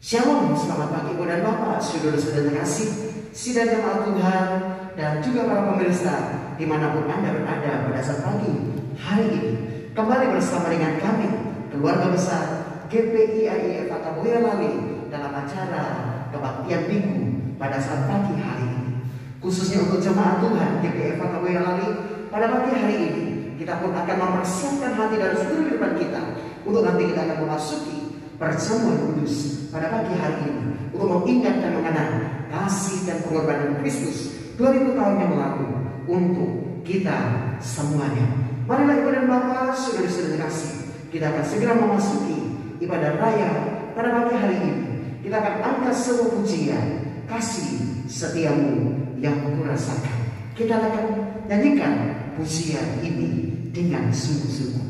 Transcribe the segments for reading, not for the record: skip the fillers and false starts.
Shalom, selamat pagi Ibu dan Bapak, saudara-saudara terkasih, sidang jemaat Tuhan, dan juga para pemirsa dimanapun Anda berada pada saat pagi hari ini. Kembali bersama dengan kami, keluarga besar GPIAI Epaka Boyolali dalam acara kebaktian minggu pada saat pagi hari ini. Khususnya untuk jemaat Tuhan GPI Epaka Boyolali pada pagi hari ini, kita pun akan mempersiapkan hati dan seluruh kehidupan kita untuk nanti kita akan memasuki perjamuan kudus pada pagi hari ini untuk mengingat dan mengenang kasih dan pengorbanan Kristus 2000 tahun yang lalu untuk kita semuanya. Marilah Ibu dan Bapak, saudara-saudara kasih, kita akan segera memasuki ibadah raya pada pagi hari ini. Kita akan angkat sebuah pujian, kasih setiamu yang kurasakan. Kita akan nyanyikan pujian ini dengan sungguh-sungguh.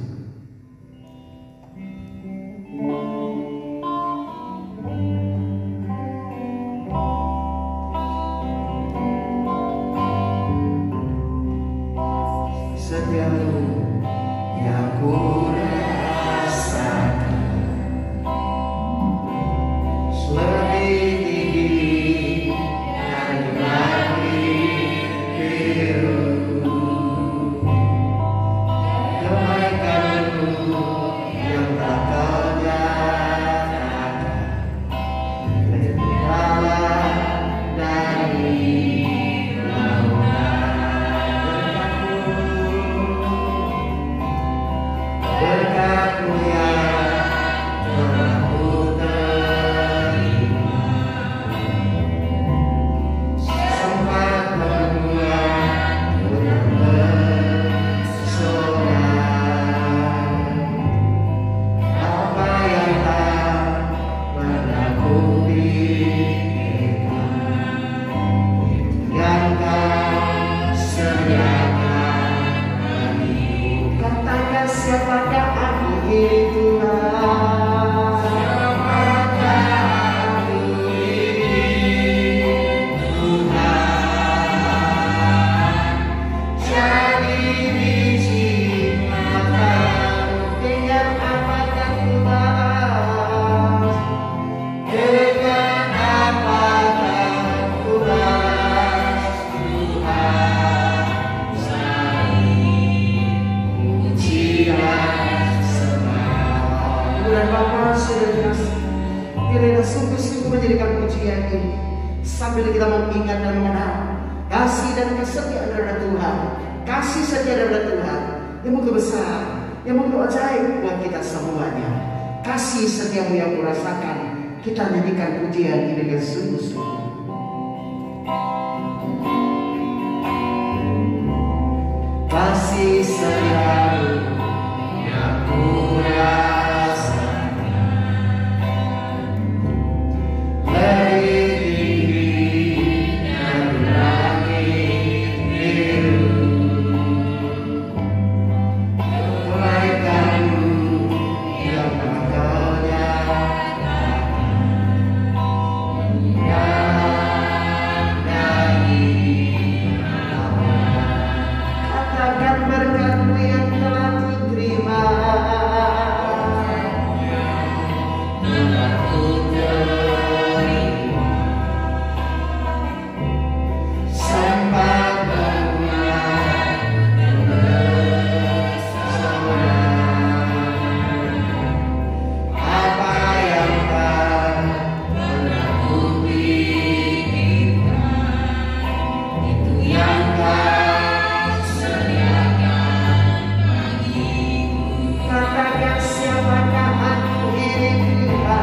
Sambil kita mengingat dan mengenal kasih dan kesetiaan daripada Tuhan, kasih setia daripada Tuhan yang begitu besar, yang begitu ajaib buat kita semuanya. Kasih setiamu yang kurasakan, kita nyanyikan pujian ini dengan sungguh-sungguh. Kasih setiamu yang kurasakan, siapakah aku ini Tuhan?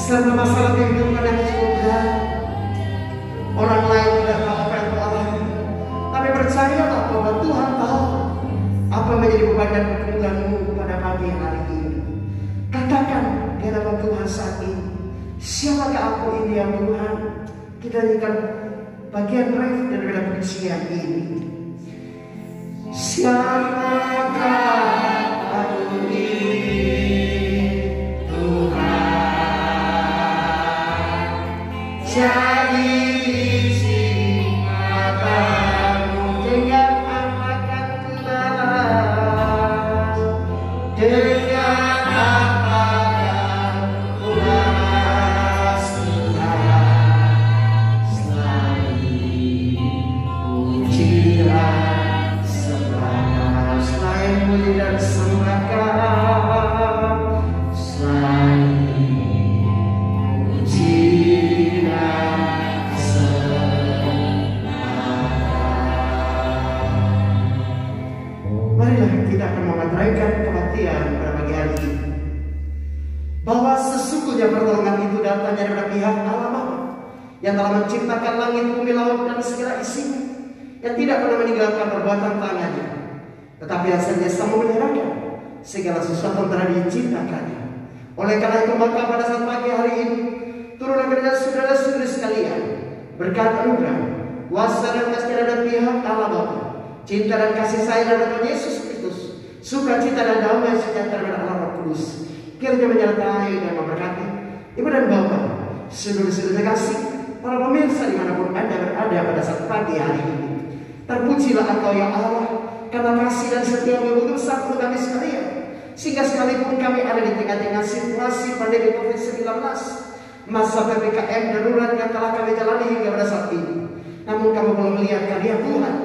serta masalah kehidupan yang cukup berat. Orang lain tidak tahu apa yang Tuhan alami, tapi percayalah bahwa Tuhan tahu apa menjadi beban dan pergumulanmu pada pagi hari ini. Katakan di hadapan Tuhan saat ini, siapakah aku ini ya Tuhan? Kita nyanyikan bagian ref daripada pujian ini. Siapakah aku ini Tuhan? Jadi isi matamu dengan akan kubalas, dengan akan kubalas Tuhan. Selain pujian sembahkan, selain pujian sembahkan, selain kita akan memeteraikan kematian pada pagi hari ini, bahwa sesungguhnya pertolongan itu datang dari pihak Allah Bapa yang telah menciptakan langit, bumi, laut dan segala isinya, yang tidak pernah meninggalkan perbuatan tangannya, tetapi yang senantiasa memeliharakan segala sesuatu yang telah diciptakannya. Oleh karena itu maka pada saat pagi hari ini turunlah kepada saudara-saudari sekalian berkat anugerah, kuasa dan kasih dari pihak Allah Bapa, cinta dan kasih sayang dari Tuhan Yesus Kristus, sukacita dan damai sejahtera dari Allah Roh Kudus, kiranya menyertai dan memberkati Ibu dan Bapak, saudara-saudara kasih, para pemirsa dimanapun Anda berada pada saat pagi hari ini. Terpujilah Engkau ya Allah, karena kasih dan setia-Mu begitu besar untuk kami sekalian, sehingga sekalipun kami ada di tengah-tengah situasi pandemi COVID-19, masa PPKM darurat yang telah kami jalani hingga pada saat ini, namun kami belum melihat karya Tuhan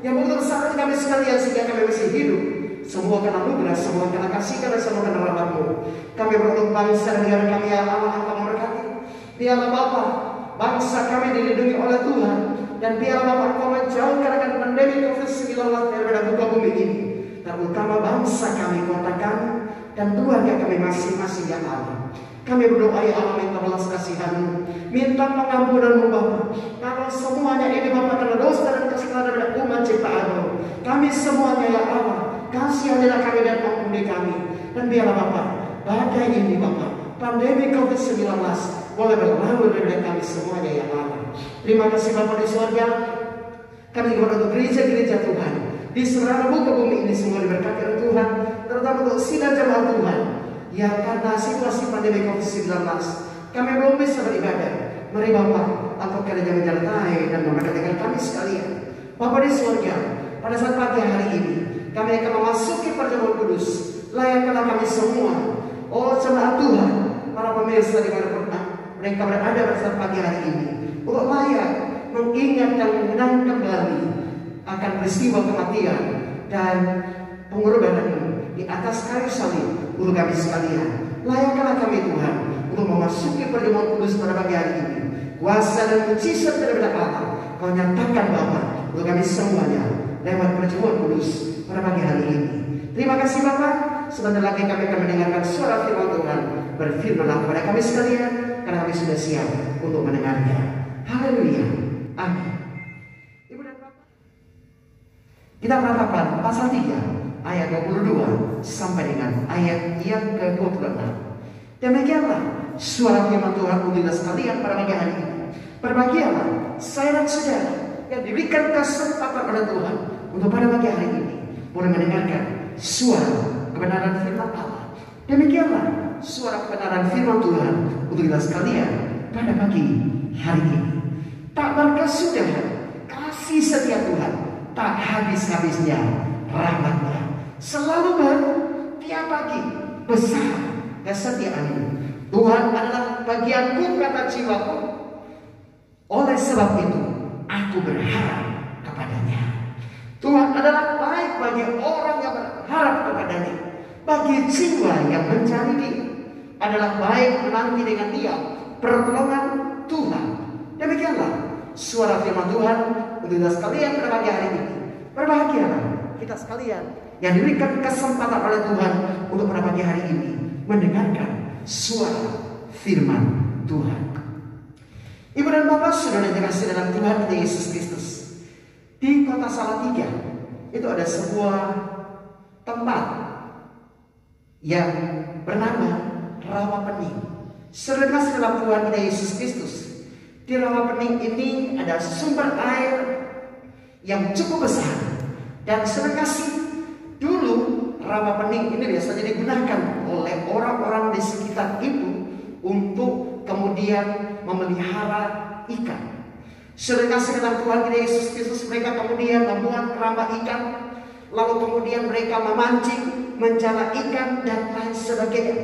yang begitu besar bagi kami sekalian, sehingga kami masih hidup. Semua karena anugerah, semua karena kasih, karena semua karena rahmat-Mu. Kami berdoa bangsa dan negara kami ya Allah, Engkau memberkati. Biarlah Bapa, bangsa kami dilindungi oleh Tuhan, dan biarlah Bapa Engkau menjauhkan akan pandemi COVID-19 daripada muka bumi ini, terutama bangsa kami, kota kami, dan keluarga kami masing-masing ya Allah. Kami berdoa ya Allah, minta belas kasihan-Mu, minta pengampunan-Mu Bapa. Kalau semuanya ini Bapa karena dosa dan kesalahan daripada umat ciptaan-Mu, kami semuanya ya Allah, kasihanilah kami dan ampuni kami. Dan biarlah Bapa, badai ini Bapa, pandemi COVID-19 boleh berlalu dari kami semuanya ya Allah. Terima kasih Bapa di surga. Kami juga untuk gereja-gereja Tuhan di seluruh muka bumi ini semua diberkati oleh Tuhan, terutama untuk sidang jemaat Tuhan yang karena situasi pandemi COVID-19 kami belum bisa beribadah. Mari Bapa, Engkau kiranya menyertai dan memberkati kami sekalian. Bapa di surga, pada saat pagi hari ini kami akan memasuki perjamuan kudus. Layakkanlah kami semua, oh jemaat Tuhan, para pemirsa di mana mereka berada pada saat pagi hari ini, untuk layak mengingat dan mengenang kembali akan peristiwa kematian dan pengorbanan di atas kayu salib untuk kami sekalian. Layakkanlah kami Tuhan untuk memasuki perjamuan kudus pada pagi hari ini. Kuasa dan mujizat daripada Allah Kau nyatakan Bapa untuk kami semuanya lewat perjamuan kudus pada pagi hari ini. Terima kasih Bapak. Sebentar lagi kami akan mendengarkan suara firman Tuhan. Berfirmanlah kepada kami sekalian, karena kami sudah siap untuk mendengarnya. Haleluya. Amin. Ibu dan Bapak, kita meratakan pasal 3 ayat 22 sampai dengan ayat yang ke-26. Demikianlah suara firman Tuhan untuk kita sekalian pada pagi hari ini. Berbahagialah saya dan saudara yang diberikan kesempatan pada Tuhan untuk pada pagi hari ini boleh mendengarkan suara kebenaran firman Allah. Demikianlah suara kebenaran firman Tuhan untuk kita sekalian pada pagi hari ini. Tak berkesudahan kasih setia Tuhan, tak habis-habisnya rahmat-Nya, selalu baru tiap pagi, besar kesetiaan-Mu. Tuhan adalah bagianku, kata jiwaku. Oleh sebab itu aku berharap kepadanya. Tuhan adalah baik bagi orang yang berharap kepadanya. Bagi jiwa yang mencari Dia adalah baik menanti dengan Dia pertolongan Tuhan. Demikianlah suara firman Tuhan untuk kita sekalian pada pagi hari ini. Berbahagialah kita sekalian yang diberikan kesempatan oleh Tuhan untuk pada pagi hari ini mendengarkan suara firman Tuhan. Ibu dan Bapak, saudara yang dikasihi dalam Tuhan Yesus Kristus, di kota Salatiga itu ada sebuah tempat yang bernama Rawa Pening. Saudara dikasihi dalam Tuhan Yesus Kristus, di Rawa Pening ini ada sumber air yang cukup besar. Dan saudara kasih, dulu Rawa Pening ini biasanya digunakan oleh orang-orang di sekitar itu untuk kemudian memelihara ikan. Saudara kasih dalam Tuhan Yesus Kristus, mereka kemudian membuat keramba ikan, lalu kemudian mereka memancing, menjala ikan dan lain sebagainya.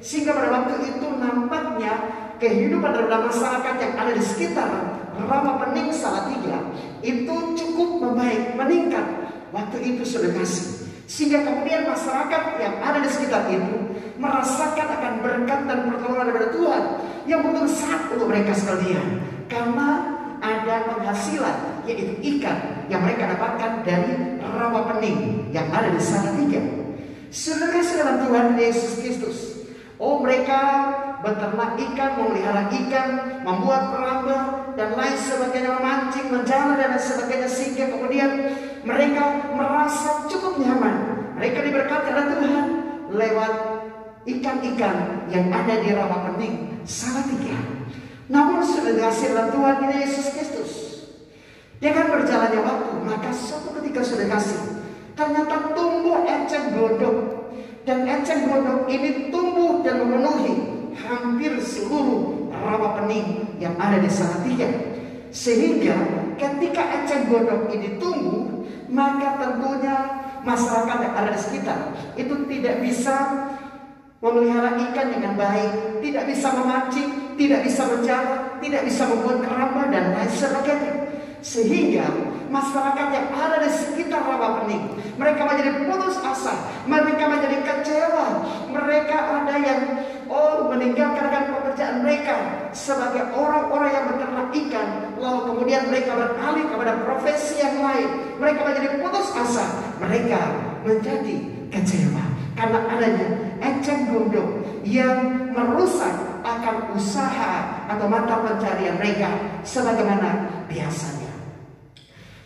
Sehingga pada waktu itu nampaknya kehidupan daripada masyarakat yang ada di sekitar Rawa Pening Salatiga itu cukup membaik, meningkat waktu itu, saudara kasih. Sehingga kemudian masyarakat yang ada di sekitar itu merasakan akan berkat dan pertolongan daripada Tuhan yang besar untuk mereka sekalian, karena ada penghasilan, yaitu ikan yang mereka dapatkan dari Rawa Pening yang ada di Salatiga. Saudara dalam Tuhan Yesus Kristus, mereka beternak ikan, memelihara ikan, membuat keramba dan lain sebagainya, memancing, menjala dan lain sebagainya, sehingga kemudian mereka merasa cukup nyaman. Mereka diberkati oleh Tuhan lewat ikan-ikan yang ada di Rawa Pening Salatiga. Namun sudah dikasih oleh Tuhan Yesus Kristus, dengan berjalannya waktu, maka suatu ketika sudah dikasih, ternyata tumbuh eceng gondok. Dan eceng gondok ini tumbuh dan memenuhi hampir seluruh Rawa Pening yang ada di Salatiga. Sehingga ketika eceng gondok ini tumbuh, maka tentunya masyarakat yang ada di sekitar itu tidak bisa memelihara ikan dengan baik, tidak bisa memancing, tidak bisa menjala, tidak bisa membuat keramba dan lain sebagainya. Sehingga masyarakat yang ada di sekitar Rawa Pening, mereka menjadi putus asa, mereka menjadi kecewa, mereka ada yang meninggalkan pekerjaan mereka sebagai orang-orang yang beternak ikan, lalu kemudian mereka beralih kepada profesi yang lain. Mereka menjadi putus asa, mereka menjadi kecewa karena adanya eceng gondok yang merusak akan usaha atau mata pencarian mereka sebagaimana biasanya.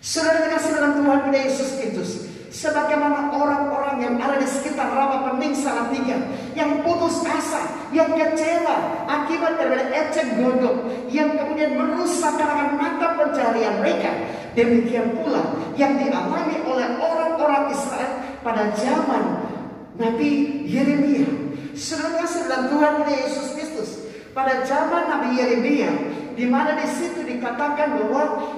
Saudara dikasih dalam Tuhan Yesus Kristus, sebagaimana orang-orang yang ada di sekitar Rawa Pening Salatiga yang putus asa, yang kecewa akibat dari eceng gondok yang kemudian merusak akan mata pencarian mereka, demikian pula yang dialami oleh orang-orang Israel pada zaman Nabi Yeremia. Saudara dikasih dalam Tuhan Yesus Kristus, pada zaman Nabi Yeremia, di mana di situ dikatakan bahwa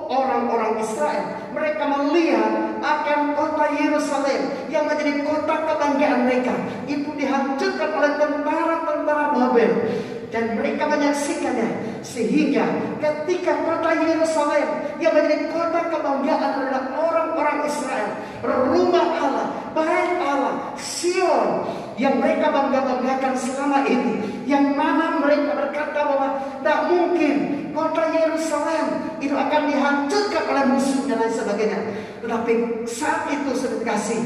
orang-orang Israel mereka melihat akan kota Yerusalem yang menjadi kota kebanggaan mereka itu dihancurkan oleh tentara-tentara Babel, dan mereka menyaksikannya. Sehingga ketika kota Yerusalem yang menjadi kota kebanggaan adalah orang-orang Israel, rumah Allah, bait Allah, Sion yang mereka bangga-banggakan selama ini, yang mana mereka berkata bahwa tidak mungkin kota Yerusalem itu akan dihancurkan oleh musuh dan lain sebagainya. Tetapi saat itu sudah dikasih,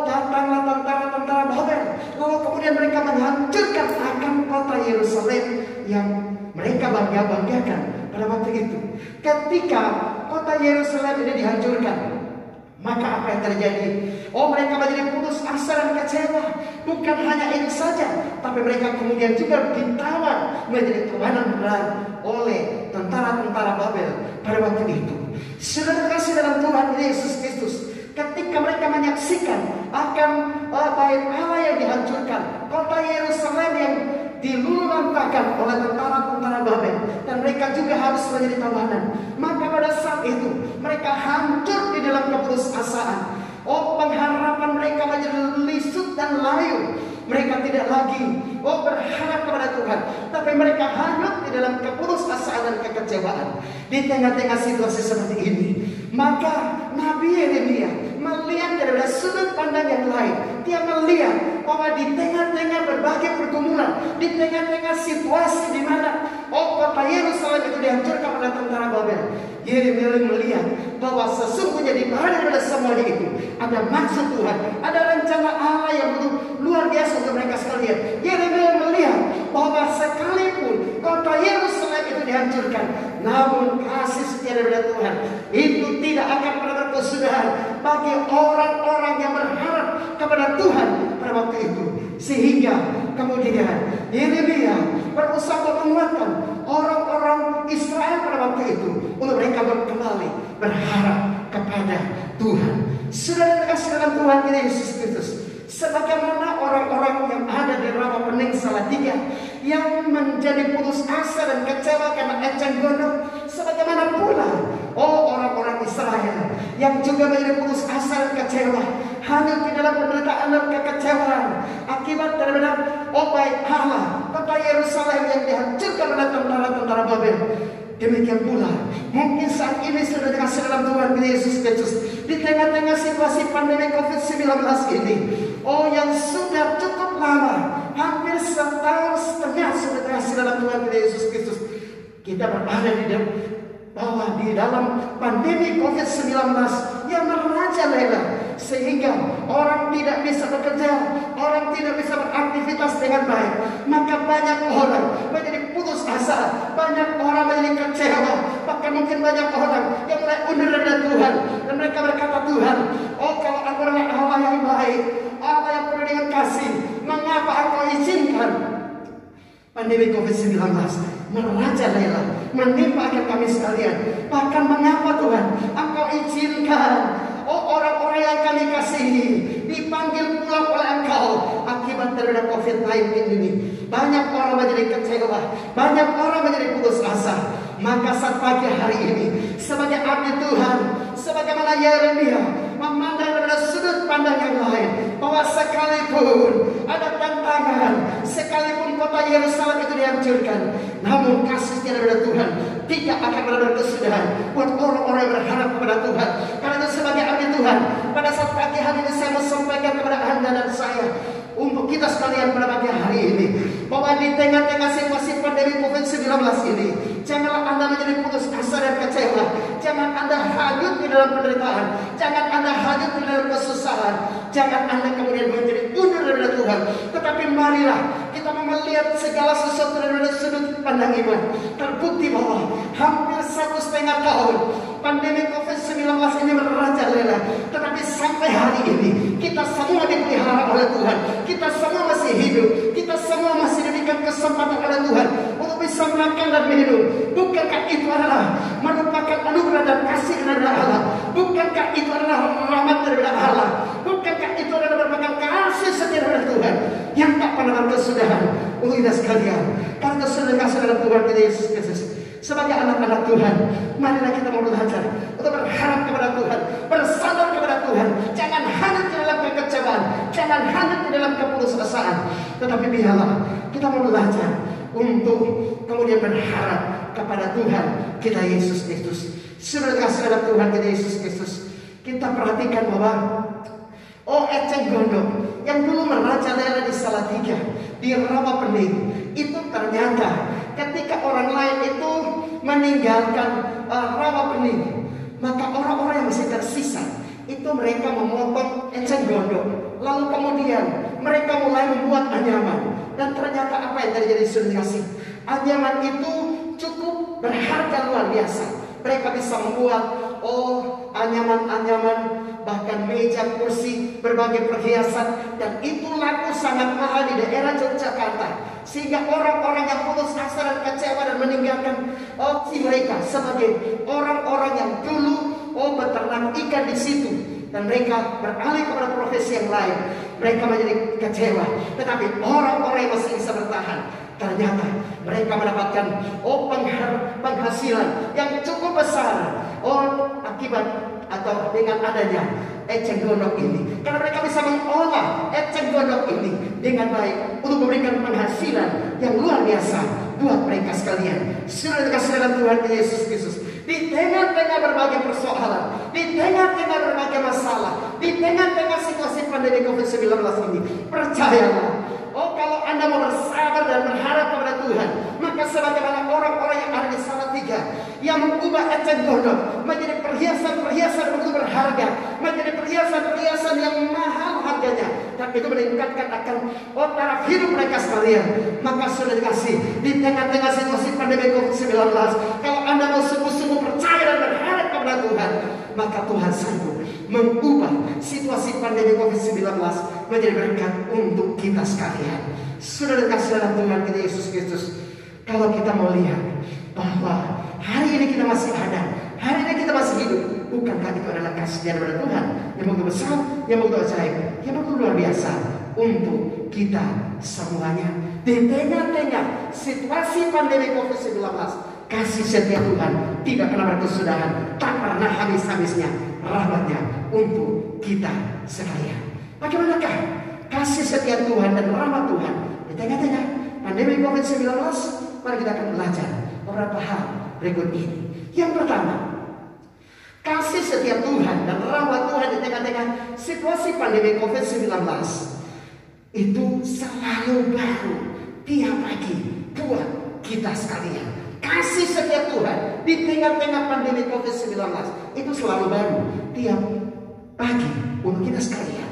datanglah tentara-tentara Babel, lalu kemudian mereka menghancurkan akan kota Yerusalem yang mereka bangga-banggakan pada waktu itu. Ketika kota Yerusalem ini dihancurkan, maka apa yang terjadi? Mereka menjadi putus asa dan kecewa. Bukan hanya itu saja, tapi mereka kemudian juga ditawan menjadi tawanan berat oleh tentara-tentara Babel pada waktu itu. Saudara kasih dalam Tuhan Yesus Kristus, ketika mereka menyaksikan akan bait Allah yang dihancurkan, kota Yerusalem yang dilululantakkan oleh tentara-tentara Babel, dan mereka juga harus menjadi tawanan, maka pada saat itu mereka hancur di dalam keputusasaan. Pengharapan mereka menjadi lisut dan layu. Mereka tidak lagi berharap kepada Tuhan, tapi mereka hanyut di dalam keputusasaan dan kekecewaan. Di tengah-tengah situasi seperti ini, maka Nabi Yeremia melihat dari sudut pandang yang lain. Dia melihat bahwa di tengah-tengah berbagai pergumulan, di tengah-tengah situasi di mana kota Yerusalem itu dihancurkan oleh tentara Babel, Yeremia melihat bahwa sesungguhnya di balik dari semuanya itu ada maksud Tuhan, ada rencana Allah yang luar biasa untuk mereka sekalian. Yeremia melihat bahwa sekalipun dihancurkan. Namun kasih setia daripada Tuhan itu tidak akan pernah berkesudahan bagi orang-orang yang berharap kepada Tuhan pada waktu itu. Sehingga kemudian Yeremia berusaha menguatkan orang-orang Israel pada waktu itu untuk mereka kembali berharap kepada Tuhan. Saudara kasih dalam Tuhan Yesus Kristus, sebagaimana orang-orang yang ada di Rawa Pening Salatiga yang menjadi putus asa dan kecewa karena eceng gondok, sebagaimana pula orang-orang Israel yang juga menjadi putus asa dan kecewa, hanya di dalam penderitaan dan kekecewaan akibat daripada Bait Allah, kota Yerusalem yang dihancurkan oleh tentara-tentara Babel. Demikian pula mungkin saat ini sudah dikasih dalam Tuhan Yesus Kristus di tengah-tengah situasi pandemi COVID-19 ini, yang sudah cukup lama, hampir setahun setengah sudah dikasih dalam Tuhan Yesus Kristus. Kita berada di dalam pandemi COVID-19 yang merajalela, sehingga orang tidak bisa bekerja, orang tidak bisa beraktivitas dengan baik. Maka banyak orang menjadi putus asa, banyak orang menjadi kecewa, bahkan mungkin banyak orang yang mulai undur dari Tuhan, dan mereka berkata, Tuhan, kalau aku adalah Allah yang baik, Allah yang penuh dengan kasih, mengapa Engkau izinkan pandemi COVID-19 merajalela, menimpa akan kami sekalian? Bahkan mengapa Tuhan Engkau izinkan orang-orang yang kami kasihi dipanggil pulang oleh Engkau akibat dari COVID-19 ini? Banyak orang menjadi kecewa, banyak orang menjadi putus asa. Maka saat pagi hari ini, sebagai abdi Tuhan, sebagaimana Yeremia memandang dari sudut pandang yang lain, bahwa sekalipun ada tantangan, sekalipun kota Yerusalem itu dihancurkan, namun kasih-Nya daripada Tuhan tidak akan pernah berkesudahan buat orang-orang yang berharap kepada Tuhan. Karena itu sebagai abdi Tuhan, pada saat pagi hari ini saya mau sampaikan kepada Anda dan saya, untuk kita sekalian pada pagi hari ini, bahwa di tengah-tengah situasi pandemi COVID-19 ini, janganlah Anda menjadi putus asa dan kecewa. Jangan Anda hanyut di dalam penderitaan, jangan Anda hanyut di dalam kesusahan, jangan Anda kemudian menjadi undur dari Tuhan. Tetapi marilah kita melihat segala sesuatu dari sudut pandang iman. Terbukti bahwa hampir 1,5 tahun pandemi COVID-19 ini merajalela, tetapi sampai hari ini kita semua dipelihara oleh Tuhan. Kita semua masih hidup, kita semua masih diberikan kesempatan oleh Tuhan untuk bisa makan dan minum. Bukankah itu adalah merupakan anugerah dan kasih dari Allah? Bukankah itu adalah rahmat dari Allah? Bukankah itu adalah merupakan kasih setia dari Tuhan yang tak pernah berkesudahan untuk kita sekalian? Karena sudah kasih dalam Tuhan kita Yesus Kristus. Sebagai anak-anak Tuhan, marilah kita mau belajar untuk berharap kepada Tuhan, bersandar kepada Tuhan. Jangan hanyut di dalam kekecewaan, jangan hanyut di dalam keputusasaan, tetapi biarlah kita mau belajar untuk kemudian berharap kepada Tuhan kita Yesus Kristus. Sudah kasih dalam Tuhan kita Yesus Kristus. Kita perhatikan bahwa eceng gondok yang dulu merajalela di Salatiga, di Rawa Pening, itu ternyata ketika orang lain itu meninggalkan Rawa Pening, maka orang-orang yang masih tersisa itu mereka memotong eceng gondok, lalu kemudian mereka mulai membuat anyaman. Dan ternyata apa yang terjadi sudah dikasih, anyaman itu cukup berharga luar biasa. Mereka bisa membuat anyaman-anyaman, bahkan meja, kursi, berbagai perhiasan, dan itu laku sangat mahal di daerah Yogyakarta. Sehingga orang-orang yang putus asa dan kecewa dan meninggalkan mereka sebagai orang-orang yang dulu beternak ikan di situ, dan mereka beralih kepada profesi yang lain, mereka menjadi kecewa. Tetapi orang-orang yang masih bisa bertahan, ternyata mereka mendapatkan penghasilan yang cukup besar akibat atau dengan adanya eceng gondok ini. Karena mereka bisa mengolah eceng gondok ini dengan baik untuk memberikan penghasilan yang luar biasa buat mereka sekalian. Sudah dikasih dalam Tuhan Yesus Kristus. Di tengah-tengah berbagai persoalan, di tengah-tengah berbagai masalah, di tengah-tengah situasi pandemi COVID-19 ini, percayalah, kalau Anda mau bersabar dan berharap kepada Tuhan, maka sebagaimana orang-orang yang ada di Salatiga yang mengubah eceng gondok menjadi perhiasan-perhiasan begitu berharga, menjadi perhiasan-perhiasan yang mahal harganya, itu meningkatkan akan taraf hidup mereka sekalian. Maka sudah dikasih di tengah-tengah situasi pandemi COVID-19, kalau Anda mau sungguh-sungguh percaya dan berharap kepada Tuhan, maka Tuhan sanggup mengubah situasi pandemi COVID-19 menjadi berkat untuk kita sekalian. Sudah dikasih dalam Tuhan kita Yesus Kristus. Kalau kita mau lihat bahwa hari ini kita masih ada, hari ini kita masih hidup, bukankah itu adalah kasih daripada Tuhan yang begitu besar, yang begitu ajaib, yang begitu luar biasa untuk kita semuanya. Di tengah-tengah situasi pandemi COVID-19, kasih setia Tuhan tidak pernah berkesudahan, tak pernah habis-habisnya rahmatnya untuk kita sekalian. Bagaimanakah kasih setia Tuhan dan rahmat Tuhan di tengah-tengah pandemi COVID-19? Mari kita akan belajar beberapa hal berikut ini. Yang pertama, kasih setia Tuhan dan rahmat Tuhan di tengah-tengah situasi pandemi COVID-19 itu selalu baru tiap pagi buat kita sekalian. Kasih setia Tuhan di tengah-tengah pandemi COVID-19 itu selalu baru tiap pagi untuk kita sekalian.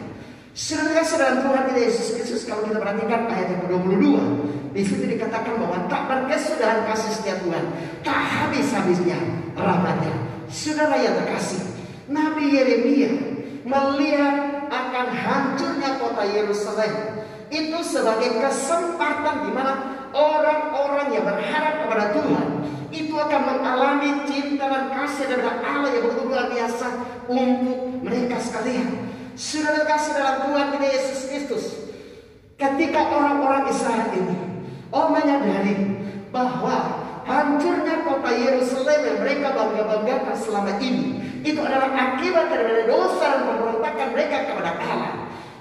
Saudara-saudara Tuhan kita Yesus Kristus, kalau kita perhatikan ayat yang ke-22, di situ dikatakan bahwa tak berkesudahan kasih setia Tuhan, tak habis-habisnya rahmatnya. Saudara yang terkasih, Nabi Yeremia melihat akan hancurnya kota Yerusalem itu sebagai kesempatan di mana orang-orang yang berharap kepada Tuhan itu akan mengalami cinta dan kasih dari Allah yang begitu luar biasa untuk mereka sekalian. Saudara kasih dalam Tuhan kita Yesus Kristus, ketika orang-orang Israel ini menyadari bahwa hancurnya kota Yerusalem yang mereka bangga-banggakan selama ini itu adalah akibat dari dosa dan pemberontakan mereka kepada Allah,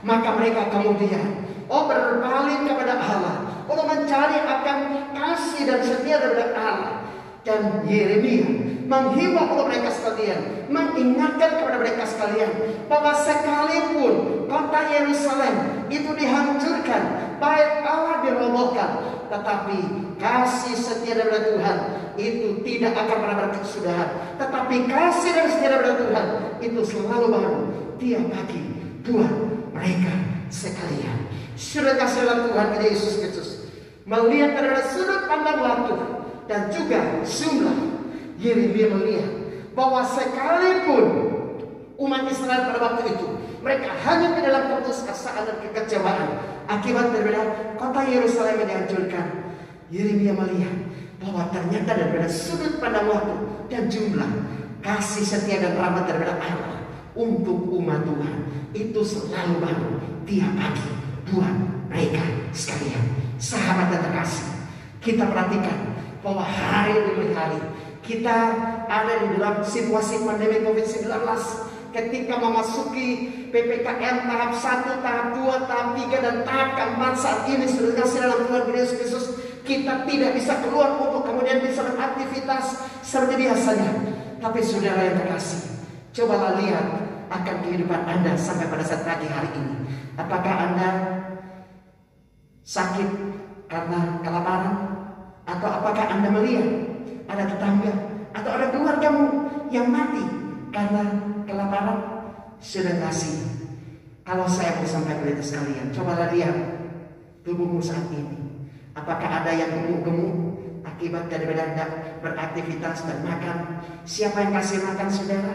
maka mereka kemudian berpaling kepada Allah untuk mencari akan kasih dan setia dari Allah. Dan Yeremia menghimbau kepada mereka sekalian, mengingatkan kepada mereka sekalian bahwa sekalipun kota Yerusalem itu dihancurkan, bait Allah dirobohkan, tetapi kasih setia dari Tuhan itu tidak akan pernah berkesudahan. Tetapi kasih dan setia dari Tuhan itu selalu baru tiap pagi buat mereka sekalian. Sudah kasih dalam Tuhan kita Yesus Kristus, melihat dari sudut pandang waktu dan juga jumlah, Yeremia melihat bahwa sekalipun umat Israel pada waktu itu mereka hanya di dalam keputusasaan dan kekecewaan akibat dari kota Yerusalem yang dihancurkan, Yeremia melihat bahwa ternyata dari sudut pandang waktu dan jumlah, kasih setia dan rahmat dari Allah untuk umat Tuhan itu selalu baru tiap pagi buat mereka sekalian. Sahabat dan terkasih, kita perhatikan bahwa hari demi hari kita ada di dalam situasi pandemi COVID-19. Ketika memasuki PPKM tahap 1, tahap 2, tahap 3 dan tahap keempat saat ini, sudah dikasih dalam Tuhan Yesus Kristus, kita tidak bisa keluar untuk kemudian bisa beraktivitas seperti biasanya. Tapi saudara yang terkasih, cobalah lihat akan kehidupan Anda sampai pada saat pagi hari ini. Apakah Anda sakit karena kelaparan? Atau apakah Anda melihat ada tetangga atau ada keluargamu yang mati karena kelaparan? Sudah kasih. Kalau saya mau sampaikan itu sekalian, cobalah lihat tubuhmu saat ini. Apakah ada yang gemuk-gemuk akibat dari beraktivitas dan makan? Siapa yang kasih makan saudara?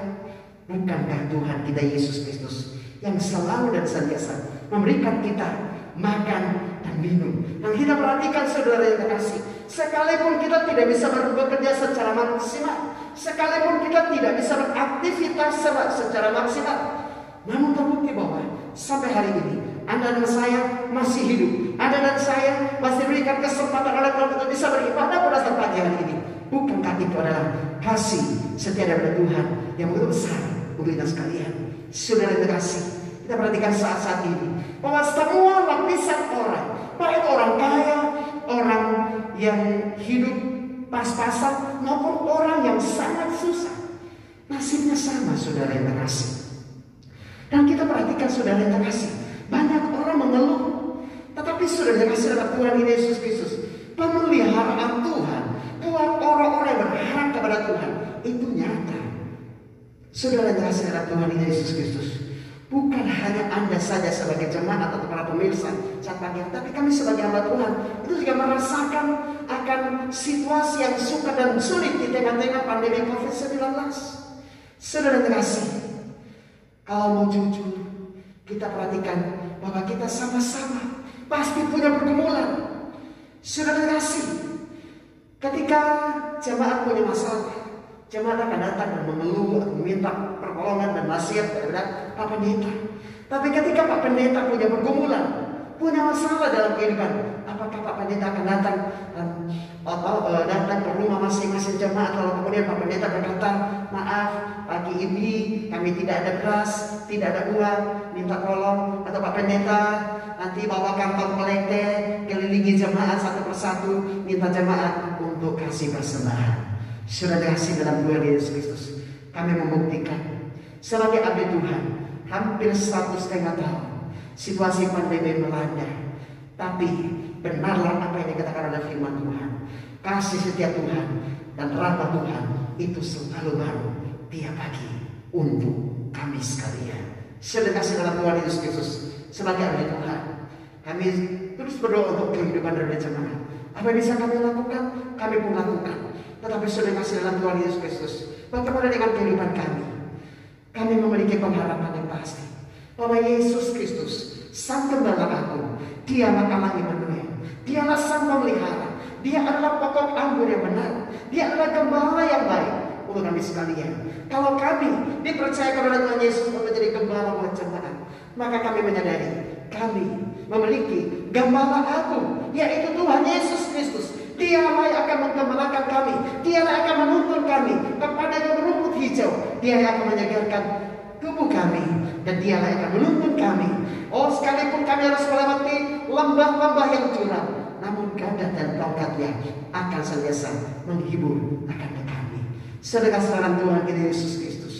Bukankah Tuhan kita Yesus Kristus yang selalu dan senantiasa memberikan kita makan dan minum? Dan kita perhatikan saudara yang terkasih, sekalipun kita tidak bisa bekerja secara maksimal, sekalipun kita tidak bisa beraktivitas secara maksimal, namun terbukti bahwa sampai hari ini Anda dan saya masih hidup. Anda dan saya masih diberikan kesempatan oleh Tuhan untuk bisa beribadah pada saat pagi hari ini. Bukankah itu adalah kasih setia dari Tuhan yang begitu besar untuk kita sekalian? Saudara yang terkasih, kita perhatikan saat-saat ini bahwa semua lapisan orang, baik orang kaya, orang yang hidup pas-pasan maupun orang yang sangat susah, nasibnya sama saudara yang terkasih. Dan kita perhatikan saudara yang terkasih, banyak orang mengeluh, tetapi saudara yang terkasih dalam Tuhan Yesus Kristus, pemeliharaan Tuhan buat orang-orang yang berharap kepada Tuhan itu nyata. Saudara yang terkasih dalam Tuhan Yesus Kristus, Bukan hanya Anda saja sebagai jemaat atau para pemirsa saat pagi, tapi kami sebagai hamba Tuhan itu juga merasakan akan situasi yang sukar dan sulit di tengah-tengah pandemi COVID-19. Saudara terkasih, kalau mau jujur, kita perhatikan bahwa kita sama-sama pasti punya pergumulan. Saudara terkasih, ketika jemaat punya masalah, jemaat akan datang dan mengeluh, meminta pertolongan dan nasihat kepada Pak Pendeta. Tapi ketika Pak Pendeta punya pergumulan, punya masalah dalam kehidupan, apakah Pak Pendeta akan datang datang ke rumah masing-masing jemaat, lalu kemudian Pak Pendeta berkata, maaf, pagi ini kami tidak ada beras, tidak ada uang, minta tolong, atau Pak Pendeta nanti bawa kantong pelete, kelilingi jemaat satu persatu, minta jemaat untuk kasih persembahan. Sudah dikasih dalam Tuhan Yesus Kristus, kami membuktikan sebagai abdi Tuhan hampir 1,5 tahun situasi pandemi melanda, tapi benarlah apa yang dikatakan oleh firman Tuhan, kasih setia Tuhan dan rahmat Tuhan itu selalu baru tiap pagi untuk kami sekalian. Sudah dikasih dalam Tuhan Yesus Kristus, sebagai abdi Tuhan kami terus berdoa untuk kehidupan dari jemaat. Apa yang bisa kami lakukan, kami pun lakukan. Tetapi sudah kasih dalam Tuhan Yesus Kristus, bagaimana dengan kehidupan kami? Kami memiliki pengharapan yang pasti bahwa Yesus Kristus, Sang Gembala Agung, Dialah Allah Immanuel, Dialah Sang Pemelihara, Dia adalah pokok anggur yang benar, Dia adalah Gembala yang baik untuk kami sekalian. Kalau kami dipercayakan oleh Tuhan Yesus untuk menjadi Gembala buat jemaat, maka kami menyadari kami memiliki Gembala Agung, yaitu Tuhan Yesus Kristus. Dialah yang akan menggembalakan kami, Dialah yang akan menuntun kami kepada rumput hijau, Dia yang akan menyegarkan tubuh kami, dan Dialah yang akan menuntun kami. Oh, sekalipun kami harus melewati lembah-lembah yang curam, namun gada dan tongkatnya akan senantiasa menghibur akan kami. Sedekah salam Tuhan kita Yesus Kristus.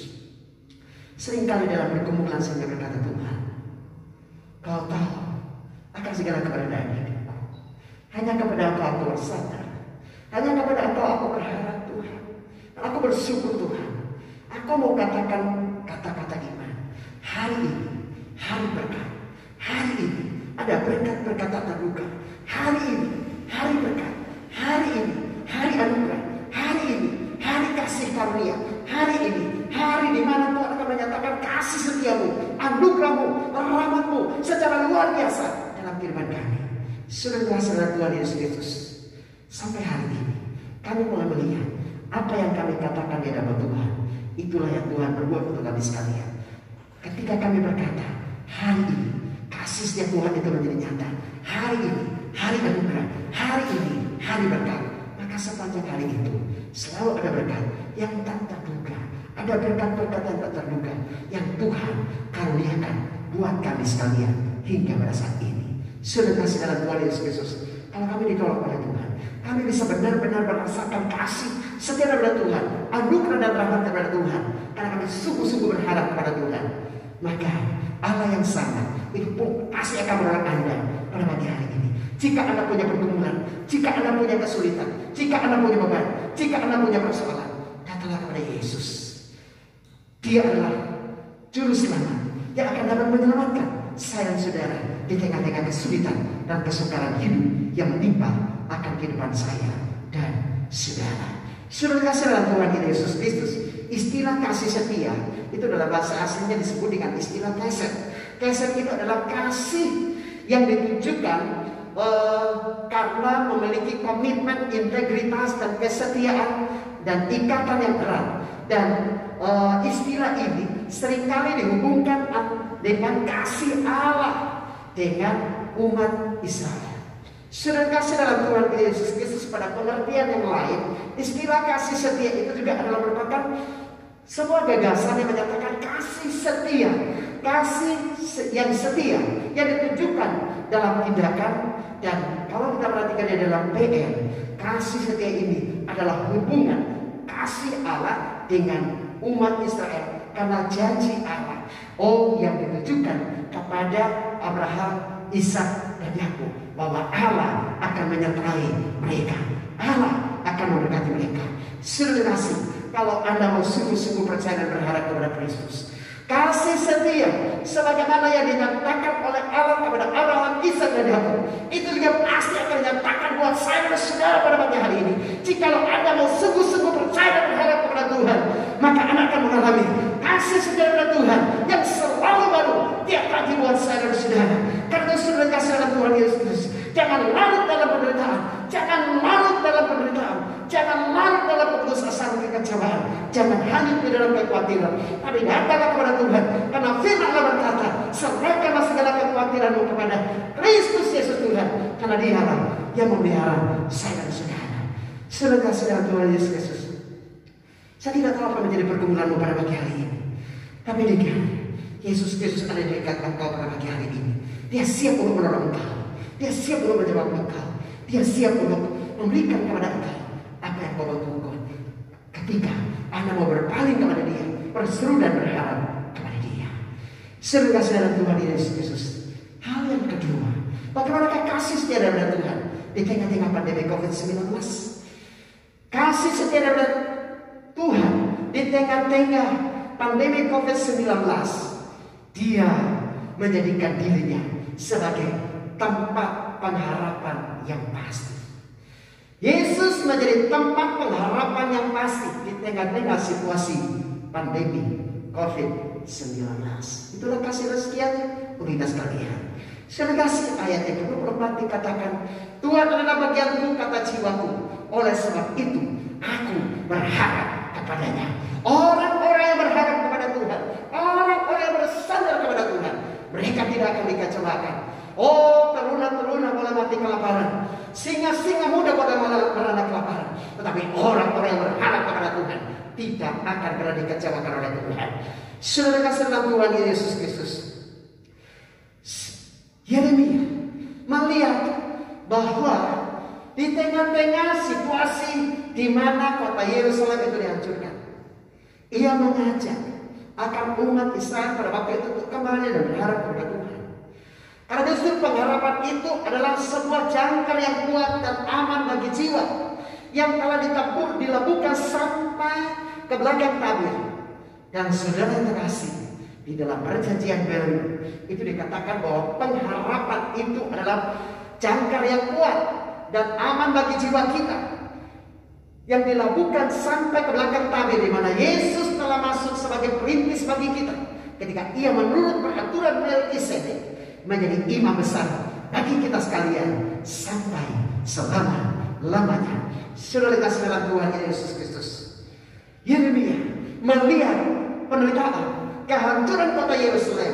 Seringkali dalam pergumulan saya berkata, Tuhan, Kau tahu akan segala keberadaan hidupku. Hanya kepada Engkau aku bersandar, hanya kepada Engkau aku berharap Tuhan. Aku bersyukur Tuhan. Aku mau katakan kata-kata iman. Hari ini, hari berkat. Hari ini ada berkat-berkat tak terduga. Hari ini, hari berkat. Hari ini, hari anugerah. Hari ini, hari kasih karunia. Hari ini, hari di mana Tuhan akan menyatakan kasih setiamu, anugerahmu, rahmatmu secara luar biasa dalam kehidupan kami. Sudah saudara Tuhan Yesus Kristus, sampai hari ini kami mulai melihat apa yang kami katakan di hadapan Tuhan, itulah yang Tuhan berbuat untuk kami sekalian. Ketika kami berkata, hari ini kasih setiap Tuhan itu menjadi nyata. Hari ini, hari anugerah. Hari ini, hari berkat. Maka sepanjang hari itu selalu ada berkat yang tak terduga. Ada berkat-berkat yang tak terduga yang Tuhan karuniakan buat kami sekalian hingga pada saat ini. Sudah kasih dalam Tuhan Yesus Kristus. Kalau kami ditolong oleh Tuhan, kami bisa benar-benar merasakan kasih setia kepada Tuhan, anugerah dan rahmat kepada Tuhan, karena kami sungguh-sungguh berharap kepada Tuhan. Maka Allah yang sama itu pun pasti akan menolong Anda pada pagi hari ini. Jika Anda punya pergumulan, jika Anda punya kesulitan, jika Anda punya beban, jika Anda punya persoalan, datanglah kepada Yesus. Dia adalah juru selamat yang akan dapat menyelamatkan saya dan saudara di tengah-tengah kesulitan dan kesukaran hidup yang menimpa akan kehidupan saya dan saudara. Sudah kasih dalam Tuhan kita Yesus Kristus. Istilah kasih setia itu dalam bahasa aslinya disebut dengan istilah keset. Keset itu adalah kasih yang ditujukan karena memiliki komitmen, integritas dan kesetiaan dan ikatan yang erat. Dan istilah ini seringkali dihubungkan dengan kasih Allah dengan umat Israel. Sudah kasih dalam Tuhan Yesus Kristus pada pengertian yang lain, istilah kasih setia itu juga adalah merupakan sebuah gagasan yang menyatakan kasih setia, kasih yang setia yang ditujukan dalam tindakan. Dan kalau kita perhatikan di dalam PN, kasih setia ini adalah hubungan kasih Allah dengan umat Israel karena janji Allah yang ditujukan kepada Abraham, Ishak dan Yakub, bahwa Allah akan menyertai mereka, Allah akan memberkati mereka. Sudah kasih, kalau Anda mau sungguh-sungguh percaya dan berharap kepada Kristus, Kasih setia sebagaimana yang dinyatakan oleh Allah kepada Abraham, Ishak dan Yakub, itu juga pasti akan dinyatakan buat saya dan saudara pada pagi hari ini. Jikalau Anda mau sungguh-sungguh percaya dan berharap kepada Tuhan, maka Anda akan mengalami kasih setia dari Tuhan yang selalu baru tiap pagi buat saya dan saudara. Karena sudah kasih dalam Tuhan Yesus. Jangan larut dalam penderitaan, jangan larut dalam penderitaan, jangan larut dalam keputusasaan kekecewaan, jangan hanyut di dalam kekhawatiran, tapi datanglah kepada Tuhan. Karena firman Allah berkata, serahkanlah segala kekhawatiranmu kepada Kristus Yesus Tuhan, karena Dialah yang memelihara saya dan saudara. Sudah kasih dalam Tuhan Yesus Kristus. Saya tidak tahu apa menjadi pergumulanmu pada pagi hari ini, tapi dengar, Yesus Kristus ada di dekat engkau pada pagi hari ini. Dia siap untuk menolong engkau. Dia siap untuk menjawab engkau. Dia siap untuk memberikan kepada engkau apa yang kau butuhkan. Ketika Anda mau berpaling kepada Dia, berseru dan berharap kepada Dia. Seru kasih dalam Tuhan Yesus Kristus. Hal yang kedua, bagaimanakah kasih setia dari Tuhan di tengah-tengah pandemi COVID-19? Kasih setia dari Tuhan di tengah-tengah pandemi COVID-19, Dia menjadikan dirinya sebagai tempat pengharapan yang pasti. Yesus menjadi tempat pengharapan yang pasti di tengah-tengah situasi pandemi COVID-19. Itulah kasih setianya untuk kita sekalian. Saya kasih ayat yang ke-24 dikatakan, Tuhan adalah bagianku, kata jiwaku, oleh sebab itu aku berharap kepadanya. Orang-orang yang berharap kepada Tuhan, orang-orang yang bersandar kepada Tuhan, mereka tidak akan dikecewakan. Oh, teruna-teruna boleh mati kelaparan, singa-singa muda boleh merana kelaparan, tetapi orang-orang yang berharap kepada Tuhan tidak akan pernah dikecewakan oleh Tuhan. Saudara kasih dalam Tuhan Yesus Kristus, Yeremia melihat bahwa di tengah-tengah situasi di mana kota Yerusalem itu dihancurkan, ia mengajak akan umat Israel pada waktu itu untuk kembali dan berharap kepada Tuhan. Karena justru pengharapan itu adalah sebuah jangkar yang kuat dan aman bagi jiwa yang telah dilabuhkan sampai ke belakang tabir. Dan saudara yang terkasih, di dalam perjanjian baru itu dikatakan bahwa pengharapan itu adalah jangkar yang kuat dan aman bagi jiwa kita yang dilabuhkan sampai ke belakang tabir, di mana Yesus telah masuk sebagai perintis bagi kita ketika Ia menurut peraturan Melkisedek menjadi imam besar bagi kita sekalian sampai selama-lamanya. Saudara kasih dalam Tuhan Yesus Kristus, Yeremia melihat penderitaan, kehancuran kota Yerusalem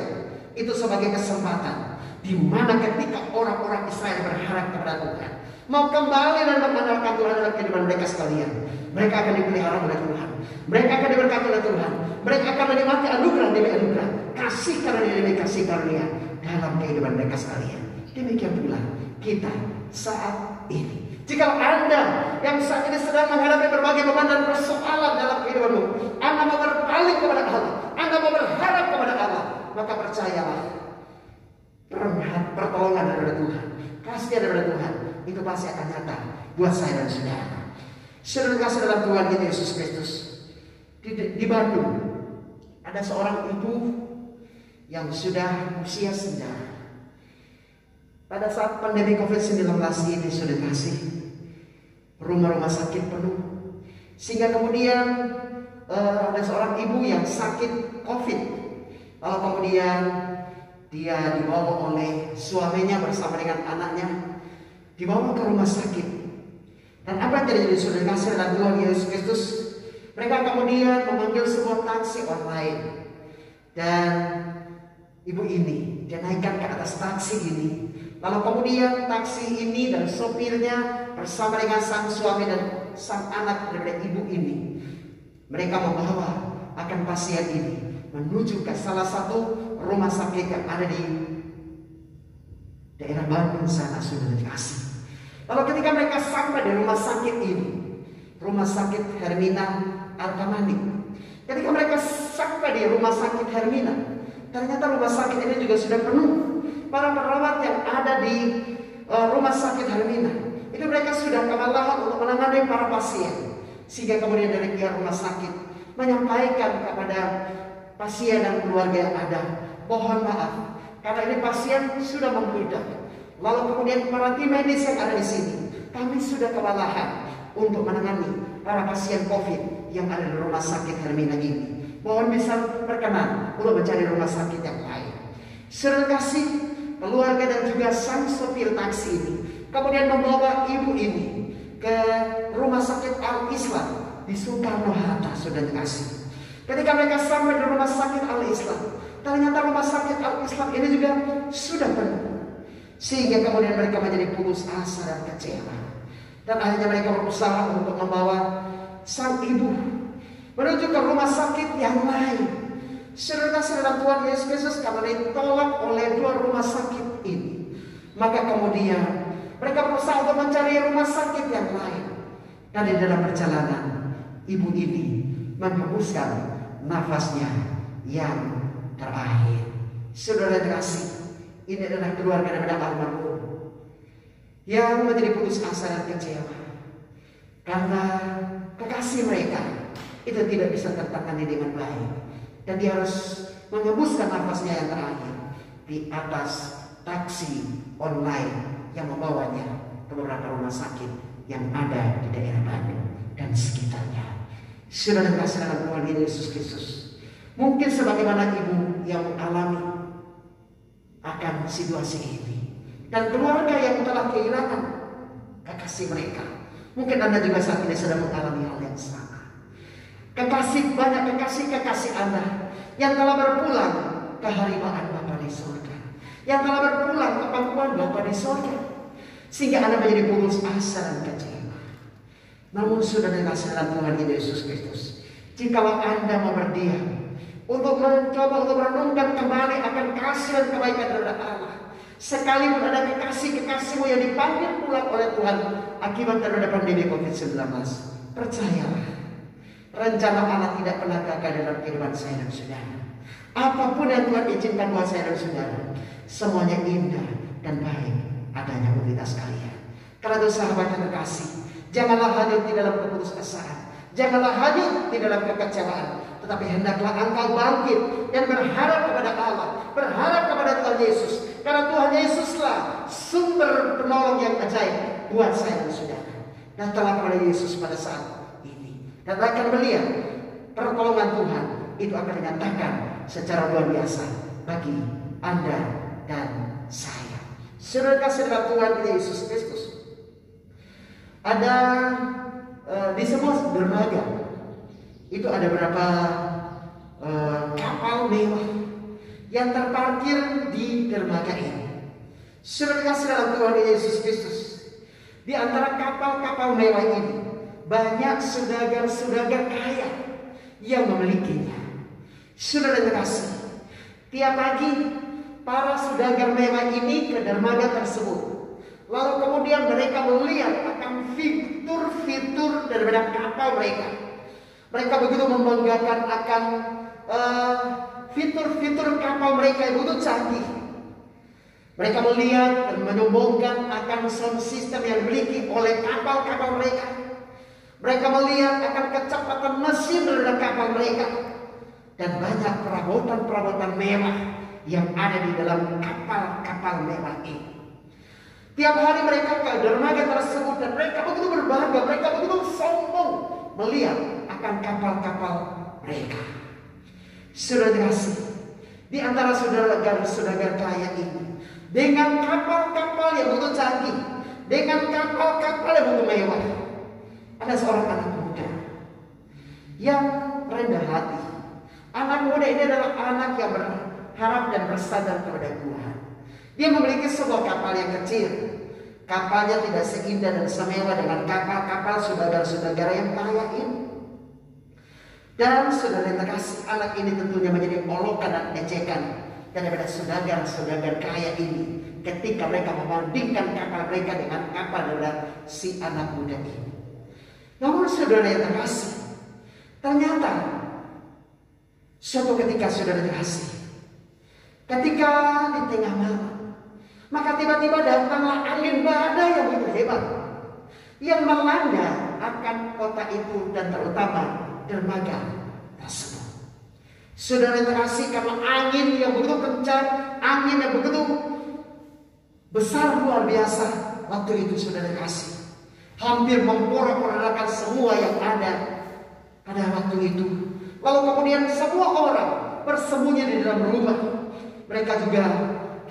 itu sebagai kesempatan di mana ketika orang-orang Israel berharap kepada Tuhan, mau kembali dan mengandalkan Tuhan dalam kehidupan mereka sekalian, mereka akan dipelihara oleh Tuhan, mereka akan diberkati oleh Tuhan, mereka akan menikmati anugerah demi anugerah, kasih karunia demi kasih karunia dalam kehidupan mereka sekalian. Demikian pula kita saat ini. Jika Anda yang saat ini sedang menghadapi berbagai beban dan persoalan dalam kehidupanmu, Anda mau berpaling kepada Allah, Anda mau berharap kepada Allah, maka percayalah, pertolongan daripada Tuhan, kasih daripada Tuhan itu pasti akan nyata buat saya dan saudara. Saudara kasih dalam Tuhan kita Yesus Kristus. Di Bandung ada seorang ibu yang sudah usia senja. Pada saat pandemi COVID-19 ini sudah kasih, rumah-rumah sakit penuh, sehingga kemudian ada seorang ibu yang sakit COVID, lalu kemudian dia dibawa oleh suaminya bersama dengan anaknya, dibawa ke rumah sakit. Dan apa yang terjadi sudah kasih dalam Tuhan Yesus Kristus? Mereka kemudian memanggil sebuah taksi online, dan ibu ini dia naikkan ke atas taksi ini. Lalu kemudian taksi ini dan sopirnya bersama dengan sang suami dan sang anak daripada ibu ini, mereka membawa akan pasien ini menuju ke salah satu rumah sakit yang ada di daerah Bandung sana, sudah dikasih. Lalu ketika mereka sampai di rumah sakit ini, rumah sakit Hermina Arkamani, ketika mereka sampai di rumah sakit Hermina, ternyata rumah sakit ini juga sudah penuh. Para perawat yang ada di rumah sakit Hermina itu mereka sudah kewalahan untuk menangani para pasien, sehingga kemudian dari pihak rumah sakit menyampaikan kepada pasien dan keluarga yang ada, mohon maaf karena ini pasien sudah membludak. Lalu kemudian para tim medis yang ada di sini, kami sudah kewalahan untuk menangani para pasien COVID yang ada di rumah sakit Hermina ini. Mohon bisa berkenan untuk mencari rumah sakit yang lain. Saudara kasih, keluarga dan juga sang sopir taksi ini kemudian membawa ibu ini ke rumah sakit Al-Islam di Soekarno-Hatta. Saudara kasih, ketika mereka sampai di rumah sakit Al-Islam, ternyata rumah sakit Al-Islam ini juga sudah penuh, sehingga kemudian mereka menjadi putus asa dan kecewa. Dan akhirnya mereka berusaha untuk membawa sang ibu menuju ke rumah sakit yang lain. Saudara-saudara Tuhan Yesus Kristus, karena ditolak oleh dua rumah sakit ini, maka kemudian mereka berusaha untuk mencari rumah sakit yang lain. Dan di dalam perjalanan, ibu ini menghembuskan nafasnya yang terakhir. Saudara kasih, ini adalah keluarga daripada almarhum yang menjadi putus asa dan kecewa karena kekasih mereka itu tidak bisa tertangani dengan baik, dan dia harus menghembuskan nafasnya yang terakhir di atas taksi online yang membawanya ke beberapa rumah sakit yang ada di daerah Bandung dan sekitarnya. Saudara kasih dalam Tuhan Yesus Kristus, mungkin sebagaimana ibu yang mengalami akan situasi ini dan keluarga yang telah kehilangan kekasih mereka, mungkin Anda juga saat ini sedang mengalami hal yang sama. Banyak kekasih Anda yang telah berpulang ke harimaan Bapa di surga, yang telah berpulang ke pangkuan Bapa di surga, sehingga Anda menjadi putus asa dan kecewa. Namun saudara kasih dalam Tuhan Yesus Kristus, jikalau Anda mau berdiam untuk mencoba untuk merenungkan kembali akan kasih dan kebaikan dari Allah, sekalipun ada kekasih-kekasihmu yang dipanggil pulang oleh Tuhan akibat daripada pandemi COVID-19, percayalah, rencana Allah tidak pernah gagal dalam kehidupan saya dan saudara. Apapun yang Tuhan izinkan buat saya dan saudara, semuanya indah dan baik adanya untuk kita sekalian. Karena itu sahabat yang terkasih, janganlah hanyut di dalam keputusasaan, janganlah hanyut di dalam kekecewaan, tetapi hendaklah engkau bangkit dan berharap kepada Allah, berharap kepada Tuhan Yesus. Karena Tuhan Yesuslah sumber penolong yang ajaib buat saya dan saudara. Datanglah kepada Yesus pada saat ini dan akan melihat pertolongan Tuhan itu akan dinyatakan secara luar biasa bagi Anda dan saya. Saudara kasih dalam Tuhan Yesus Kristus, ada di sebuah dermaga itu ada berapa kapal mewah yang terparkir di dermaga ini. Saudara kasih dalam Tuhan Yesus Kristus, di antara kapal-kapal mewah ini banyak saudagar-saudagar kaya yang memilikinya. Saudara kasih, tiap pagi para saudagar mewah ini ke dermaga tersebut, lalu kemudian mereka melihat akan fitur-fitur daripada kapal mereka. Mereka begitu membanggakan akan fitur-fitur kapal mereka yang begitu canggih. Mereka melihat dan menyombongkan akan sound system yang dimiliki oleh kapal-kapal mereka. Mereka melihat akan kecepatan mesin dari kapal mereka. Dan banyak perabotan-perabotan mewah yang ada di dalam kapal-kapal mewah ini. Tiap hari mereka ke dermaga tersebut dan mereka begitu berbangga, mereka begitu sombong melihat akan kapal-kapal mereka. Saudara kasih, di antara saudara-saudara kaya ini, dengan kapal-kapal yang begitu canggih, dengan kapal-kapal yang begitu mewah, ada seorang anak muda yang rendah hati. Anak muda ini adalah anak yang berharap dan bersandar kepada Tuhan. Dia memiliki sebuah kapal yang kecil. Kapalnya tidak seindah dan semewah dengan kapal-kapal saudara-saudara yang kaya ini. Dan saudara yang terkasih, anak ini tentunya menjadi olokan dan ejekan daripada saudara-saudara kaya ini ketika mereka membandingkan kapal mereka dengan kapal dari si anak muda ini. Namun saudara yang terkasih, ternyata suatu ketika saudara terkasih, ketika di tengah malam, maka tiba-tiba datanglah angin badai yang begitu hebat yang melanda akan kota itu dan terutama dermaga tersebut. Saudara yang terkasih, karena angin yang begitu kencang, angin yang begitu besar luar biasa, waktu itu saudara kasih hampir memporak-porandakan semua yang ada pada waktu itu. Lalu kemudian semua orang bersembunyi di dalam rumah. Mereka juga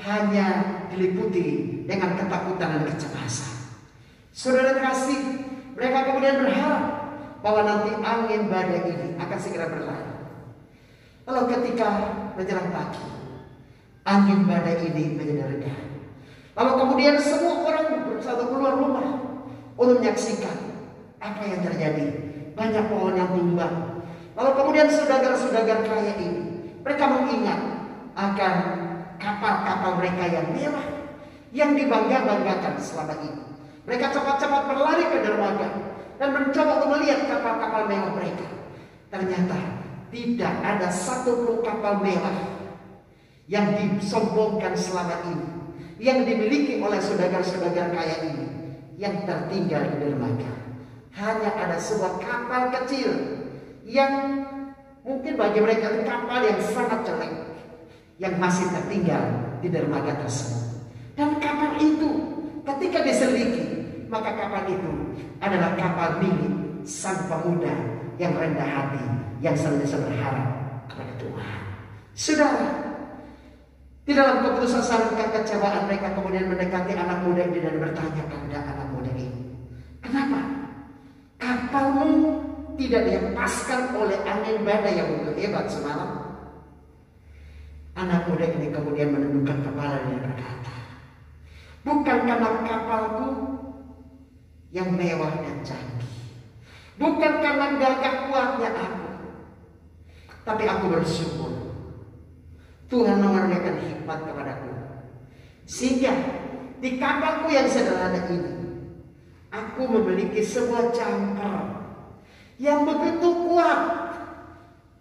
hanya diliputi dengan ketakutan dan kecemasan. Saudara kasih, mereka kemudian berharap bahwa nanti angin badai ini akan segera berlalu. Lalu ketika menjelang pagi, angin badai ini menjadi reda. Lalu kemudian semua orang bersatu keluar rumah untuk menyaksikan apa yang terjadi. Banyak pohon yang tumbang. Lalu kemudian saudagar-saudagar kaya ini, mereka mengingat akan kapal-kapal mereka yang mewah, yang dibangga-banggakan selama ini. Mereka cepat-cepat berlari ke dermaga dan mencoba untuk melihat kapal-kapal mewah mereka. Ternyata tidak ada satu pun kapal mewah yang disombongkan selama ini, yang dimiliki oleh saudagar-saudagar kaya ini, yang tertinggal di dermaga. Hanya ada sebuah kapal kecil yang mungkin bagi mereka itu kapal yang sangat jelek, yang masih tertinggal di dermaga tersebut. Dan kapal itu ketika diselidiki, maka kapal itu adalah kapal milik sang pemuda yang rendah hati, yang senantiasa berharap kepada Tuhan. Saudara, di dalam keputusasaan kekecewaan, mereka kemudian mendekati anak muda ini dan bertanya kepada anak muda ini, "Kenapa kapalmu tidak dihempaskan oleh angin badai yang begitu hebat semalam?" Anak muda ini kemudian menundukkan kepala dan berkata, "Bukan karena kapalku yang mewah dan canggih, bukan karena gagah kuatnya aku, tapi aku bersyukur Tuhan mengaruniakan hikmat kepadaku, sehingga di kapalku yang sederhana ini aku memiliki sebuah jangkar yang begitu kuat,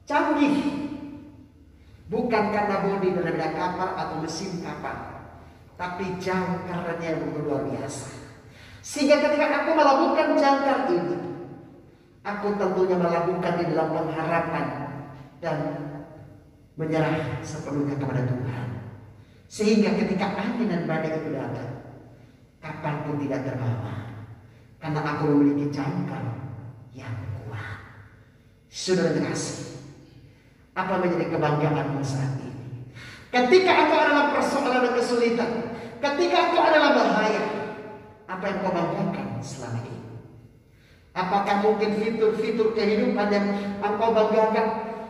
canggih. Bukan karena bodi daripada kapal atau mesin kapal, tapi jangkarnya yang begitu luar biasa. Sehingga ketika aku melakukan jangkar ini, aku tentunya melakukan di dalam pengharapan dan menyerah sepenuhnya kepada Tuhan. Sehingga ketika angin dan badai itu datang, kapal pun tidak terbawa, karena aku memiliki jangkar yang kuat." Saudara terkasih, apa menjadi kebanggaanmu saat ini? Ketika engkau adalah persoalan dan kesulitan, ketika engkau adalah bahaya, apa yang kau banggakan selama ini? Apakah mungkin fitur-fitur kehidupan yang engkau banggakan?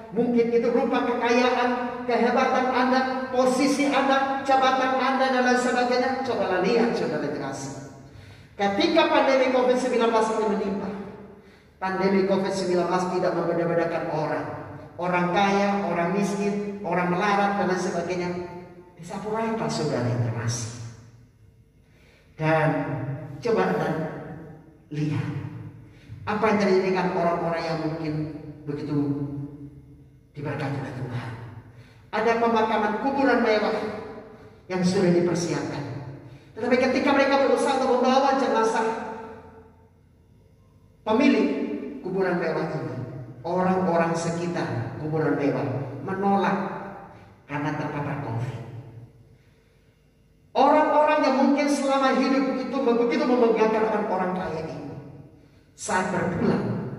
Mungkin itu berupa kekayaan, kehebatan Anda, posisi Anda, jabatan Anda, dan lain sebagainya. Cobalah lihat, saudara terkasih. Ketika pandemi COVID-19 ini menimpa, pandemi COVID-19 tidak membeda-bedakan orang. Orang kaya, orang miskin, orang melarat, dan lain sebagainya. Disapu rata, saudara yang terkasih. Dan coba Anda lihat apa yang terjadi dengan orang-orang yang mungkin begitu diberkati oleh Tuhan. Ada pemakaman kuburan mewah yang sudah dipersiapkan. Tetapi ketika mereka berusaha untuk membawa jenazah pemilik kuburan mewah ini, orang-orang sekitar kuburan mewah menolak karena terpapar COVID. Orang-orang yang mungkin selama hidup itu begitu membanggakan orang kaya ini, saat berpulang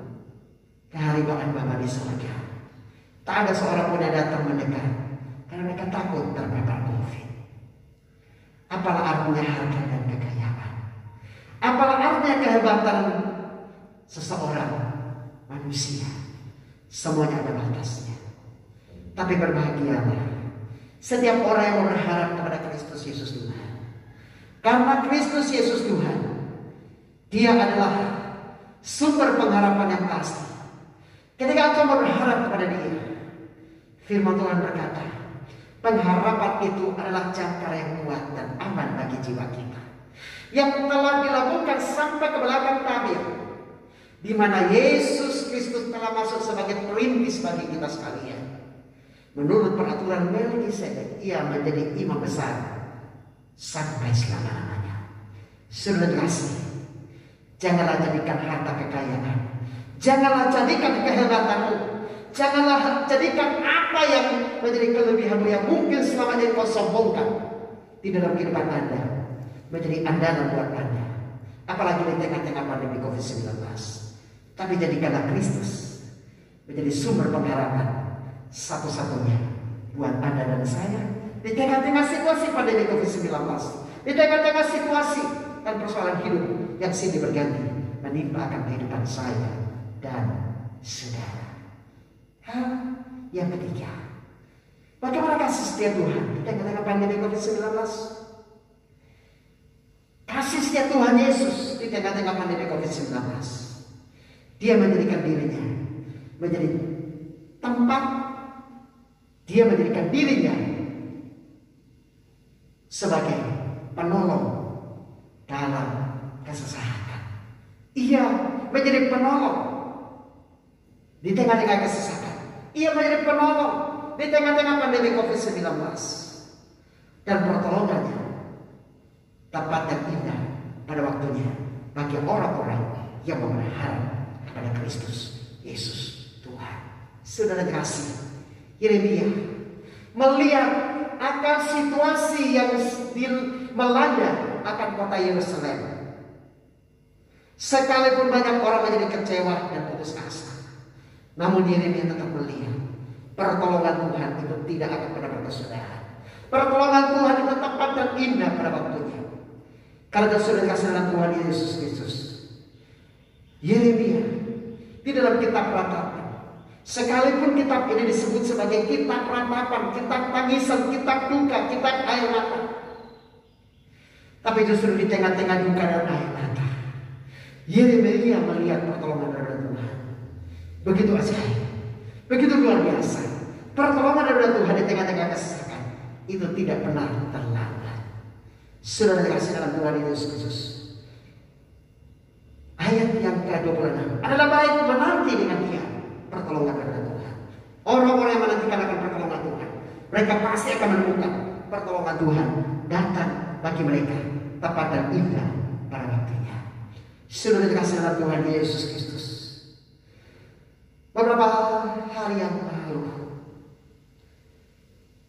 ke haribaan Bapa di surga, tak ada seorang pun yang datang mendekat karena mereka takut terpapar COVID. Apalah artinya harga dan kekayaan? Apalah artinya kehebatan seseorang manusia? Semuanya ada batasnya. Tapi berbahagialah setiap orang yang berharap kepada Kristus Yesus Tuhan. Karena Kristus Yesus Tuhan, Dia adalah sumber pengharapan yang pasti. Ketika engkau berharap kepada Dia, firman Tuhan berkata, pengharapan itu adalah jangkar yang kuat dan aman bagi jiwa kita, yang telah dilakukan sampai ke belakang tabir, di mana Yesus Kristus telah masuk sebagai perintis bagi kita sekalian. Menurut peraturan Melkisedek, Ia menjadi imam besar sampai selama-lamanya. Saudara kasih, janganlah jadikan harta kekayaan, janganlah jadikan kehebatanmu, Janganlah jadikan apa yang menjadi kelebihanmu yang mungkin selama ini kau sombongkan di dalam kehidupan Anda menjadi andalan buat Anda. Apalagi di tengah-tengah pandemi COVID-19. Tapi jadikanlah Kristus menjadi sumber pengharapan satu-satunya buat Anda dan saya di tengah-tengah situasi pandemi COVID-19, di tengah-tengah situasi dan persoalan hidup yang silih berganti menimpa akan kehidupan saya dan saudara. Hal yang ketiga, bagaimana kasih setia Tuhan di tengah-tengah pandemi COVID-19? Kasih setia Tuhan Yesus di tengah-tengah pandemi COVID-19. Dia menjadikan dirinya menjadi tempat, dia menjadikan dirinya sebagai penolong dalam kesesakan. Ia menjadi penolong di tengah-tengah kesesakan. Ia menjadi penolong di tengah-tengah pandemi COVID-19. Dan pertolongannya tepat dan indah pada waktunya bagi orang-orang yang berharap kepada Kristus Yesus Tuhan. Saudara kasih, Yeremia melihat akan situasi yang melanda akan kota Yerusalem. Sekalipun banyak orang menjadi kecewa dan putus asa, namun Yeremia tetap melihat pertolongan Tuhan itu tidak akan pernah berkesudahan. Pertolongan Tuhan itu tepat dan indah pada waktunya. Karena sudah dikasih dalam Tuhan Yesus Kristus. Yeremia di dalam kitab ratapan, sekalipun kitab ini disebut sebagai kitab ratapan, kitab tangisan, kitab duka, kitab air mata, tapi justru di tengah-tengah duka dan air mata, Yeremia melihat pertolongan dari Tuhan. Begitu ajaib, begitu luar biasa. Pertolongan dari Tuhan di tengah-tengah kesesakan itu tidak pernah terlambat. Sudah dikasih dalam Tuhan Yesus Kristus. Ayat yang ke-26 adalah baik menanti dengan dia pertolongan dari Tuhan. Orang-orang yang menantikan akan pertolongan Tuhan, mereka pasti akan menemukan pertolongan Tuhan datang bagi mereka tepat dan indah pada waktunya. Sudah dikasih dalam Tuhan Yesus Kristus. Beberapa hari yang lalu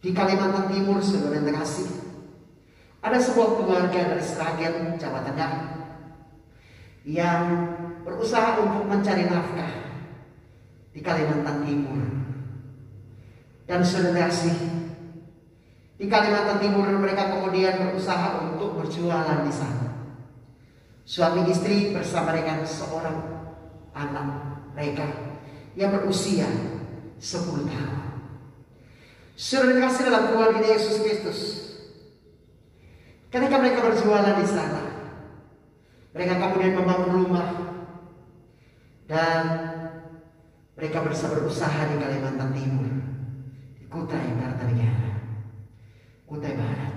di Kalimantan Timur, saudara yang terkasih, ada sebuah keluarga dari Sragen, Jawa Tengah, yang berusaha untuk mencari nafkah di Kalimantan Timur. Dan saudara kasih, di Kalimantan Timur mereka kemudian berusaha untuk berjualan di sana. Suami istri bersama dengan seorang anak mereka yang berusia 10 tahun. Saudara kasih dalam Tuhan Yesus Kristus, ketika mereka berjualan di sana, mereka kemudian membangun rumah dan mereka berusaha di Kalimantan Timur, di Kutai Kartanegara, Kutai Barat.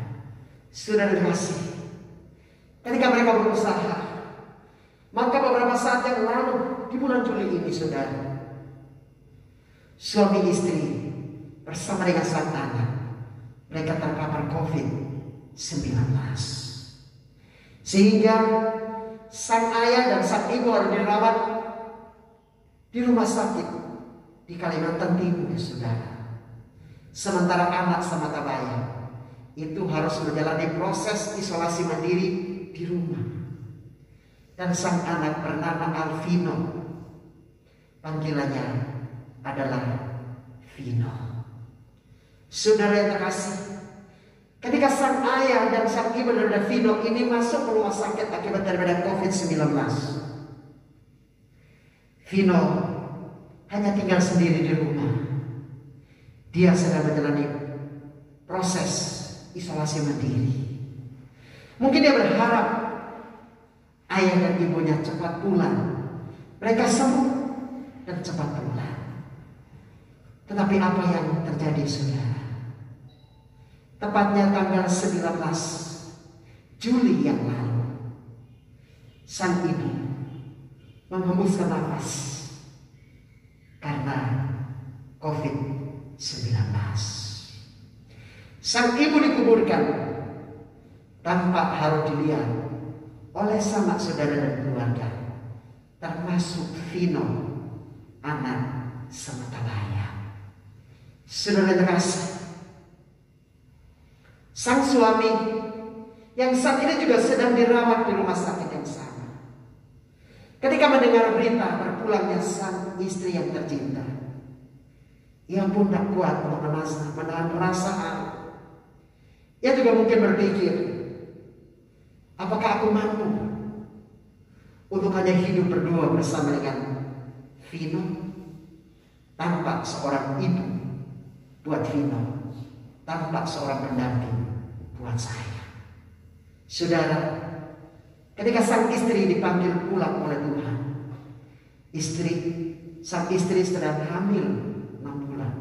Saudara kasih, ketika mereka berusaha, maka beberapa saat yang lalu di bulan Juli ini, saudara, suami istri bersama dengan sang anak, mereka terpapar COVID-19, sehingga sang ayah dan sang ibu harus dirawat di rumah sakit di Kalimantan Timur, saudara. Sementara anak sama tabaya itu harus menjalani proses isolasi mandiri di rumah. Dan sang anak bernama Alvino, panggilannya adalah Vino. Saudara yang terkasih, ketika sang ayah dan sang ibu dari Vino ini masuk ke rumah sakit akibat daripada COVID-19, Vino hanya tinggal sendiri di rumah. Dia sedang menjalani proses isolasi mandiri. Mungkin dia berharap ayah dan ibunya cepat pulang, mereka sembuh dan cepat pulang. Tetapi apa yang terjadi, saudara? Tepatnya tanggal 19 Juli yang lalu, sang ibu menghembuskan nafas karena COVID-19. Sang ibu dikuburkan tanpa harus dilihat oleh sanak saudara dan keluarga, termasuk Vino, anak semata layak. Saudara terkasih, sang suami yang saat ini juga sedang dirawat di rumah sakit yang sama, ketika mendengar berita berpulangnya sang istri yang tercinta, ia pun tak kuat untuk menahan perasaan. Ia juga mungkin berpikir, apakah aku mampu untuk hanya hidup berdua bersama dengan Vino tanpa seorang ibu buat Vino, tanpa seorang pendamping buat saya. Saudara, ketika sang istri dipanggil pulang oleh Tuhan, sang istri sedang hamil 6 bulan,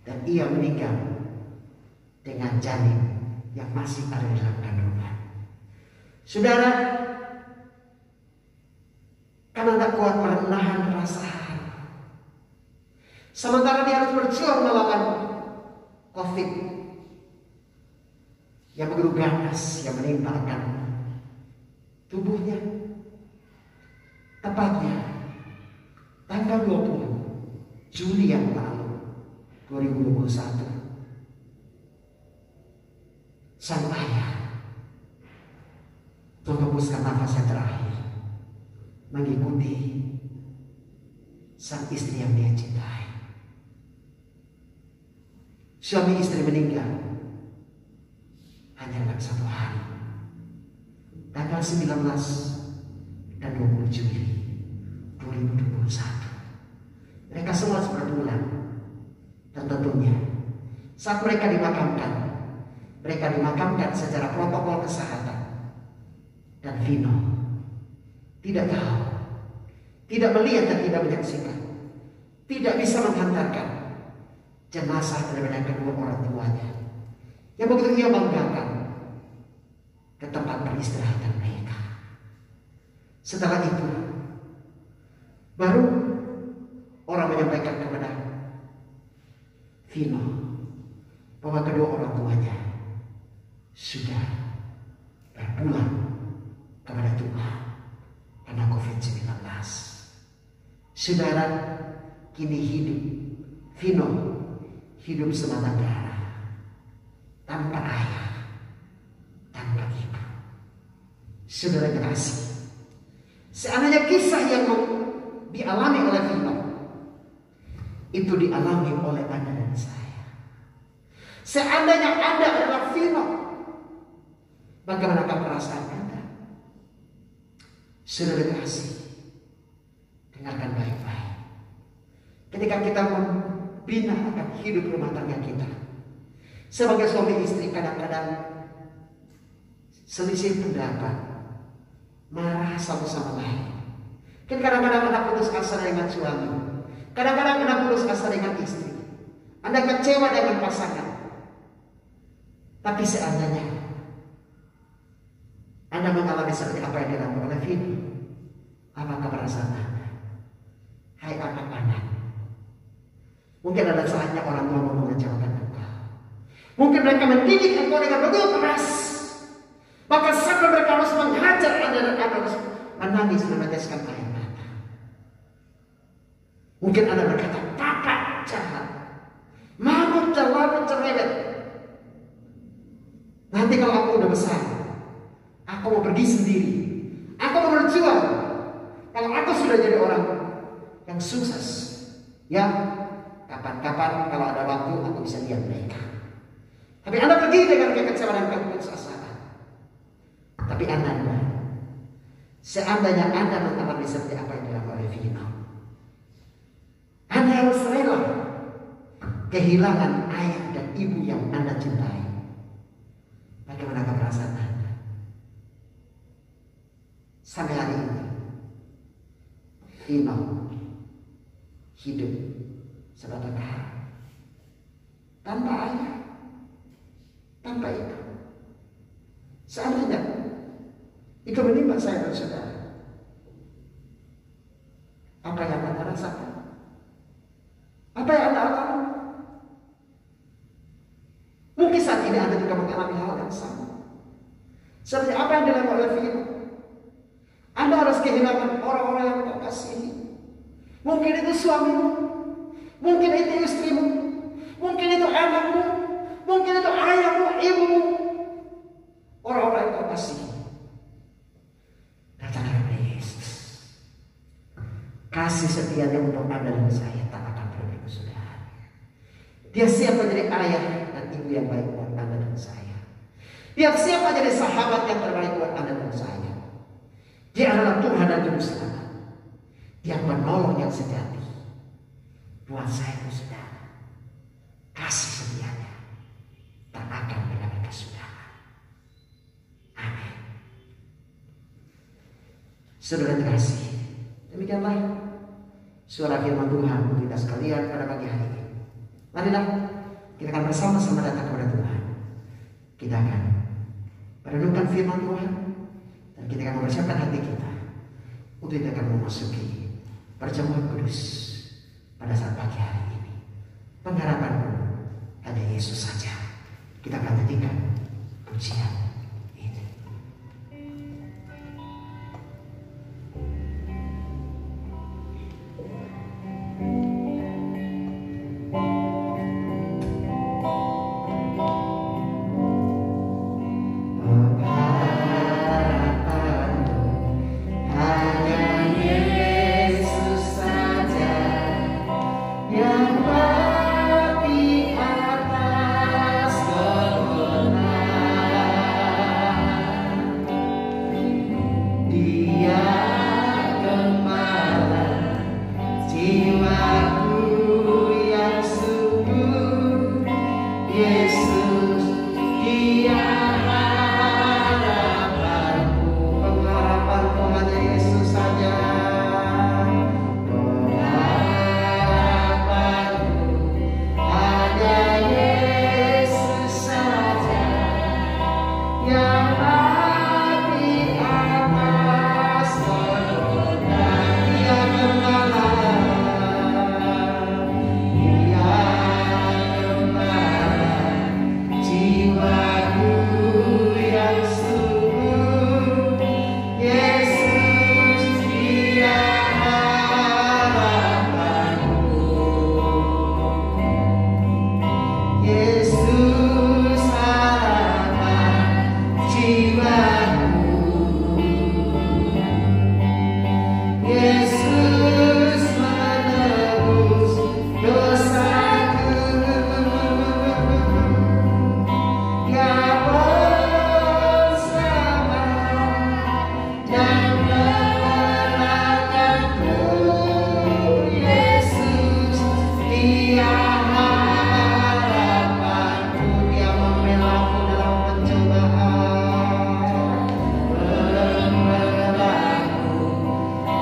dan ia meninggal dengan janin yang masih ada di dalam kandungan. Saudara, karena tak kuat menahan rasa haru, sementara dia harus berjuang melawan COVID yang begitu ganas yang menimpa tubuhnya. Tepatnya tanggal 20 Juli yang lalu 2021, sang ayah menghembuskan nafas yang terakhir mengikuti sang istri yang dia cintai. Suami istri meninggal hanya dalam 1 hari, tanggal 19 dan 20 Juli 2021. Mereka semua berpulang, dan tentunya saat mereka dimakamkan secara protokol kesehatan, dan Vino tidak tahu, tidak melihat dan tidak menyaksikan, tidak bisa menghantarkan jenazah daripada kedua orang tuanya yang begitu ia banggakan ke tempat peristirahatan mereka. Setelah itu baru orang menyampaikan kepada Vino bahwa kedua orang tuanya sudah berpulang kepada Tuhan karena COVID-19. Saudara, kini Vino hidup sebatang tanpa ayah, tanpa ibu. Saudara kasih, seandainya kisah yang dialami oleh Vino itu dialami oleh Anda dan saya, seandainya Anda adalah Vino, bagaimanakah perasaan Anda? Saudara kasih, dengarkan baik-baik. Ketika kita membina akan hidup rumah tangga kita, sebagai suami istri kadang-kadang selisih pendapat, marah satu sama lain. Kadang-kadang Anda putus asa dengan suami, kadang-kadang Anda putus asa dengan istri, Anda kecewa dengan pasangan. Tapi seandainya Anda mengalami seperti apa yang dialami oleh Vino, apakah perasaan Anda? Hai anak-anak, mungkin ada saatnya orang tua mau mengecewakan engkau. Mungkin mereka mendidik engkau dengan begitu keras, maka sampai mereka harus menghajar Anda dan Anda harus menangis meneteskan air mata. Mungkin Anda berkata, "Papa jahat, mama terlalu cerewet. Nanti kalau aku udah besar, aku mau pergi sendiri, aku mau berjuang. Kalau aku sudah jadi orang yang sukses, ya kapan-kapan kalau ada waktu aku bisa lihat mereka." Tapi Anda pergi dengan kekecewaan dan keputusasaan. Tapi Anda, seandainya Anda mengalami seperti apa yang dilakukan oleh Vino, Anda harus rela kehilangan ayah dan ibu yang Anda cintai. Bagaimana perasaan Anda? Sampai hari ini Vino hidup sebatang kara, tanpa ayah, tanpa ibu. Seandainya itu menimpa saya dan saudara, apa yang Anda rasakan? Apa yang Anda alami? Mungkin saat ini Anda juga mengalami hal yang sama, seperti apa yang dilakukan oleh Vino. Anda harus kehilangan orang-orang yang Anda kasihi. Mungkin itu suamimu, mungkin itu istrimu, mungkin itu anakmu, mungkin itu ayahmu, ibumu. Orang-orang yang kau kasihi, datanglah kepada Yesus. Kasih setianya untuk Anda dan saya tak akan pernah berkesudahan. Dia siap menjadi ayah dan ibu yang baik buat Anda dan saya. Dia siap menjadi sahabat yang terbaik buat Anda dan saya. Dia adalah Tuhan dan Juru Selamat. Dia penolong yang sejati buat saya dan saudara. Kasih setianya tak akan pernah berkesudahan. Amin. Saudara terkasih, demikianlah suara firman Tuhan untuk kita sekalian pada pagi hari ini. Marilah kita akan bersama-sama datang kepada Tuhan. Kita akan merenungkan firman Tuhan dan kita akan mempersiapkan hati kita untuk kita akan memasuki perjamuan kudus pada saat pagi hari ini. Pengharapanku hanya Yesus saja. Kita akan nyanyikan pujian ini.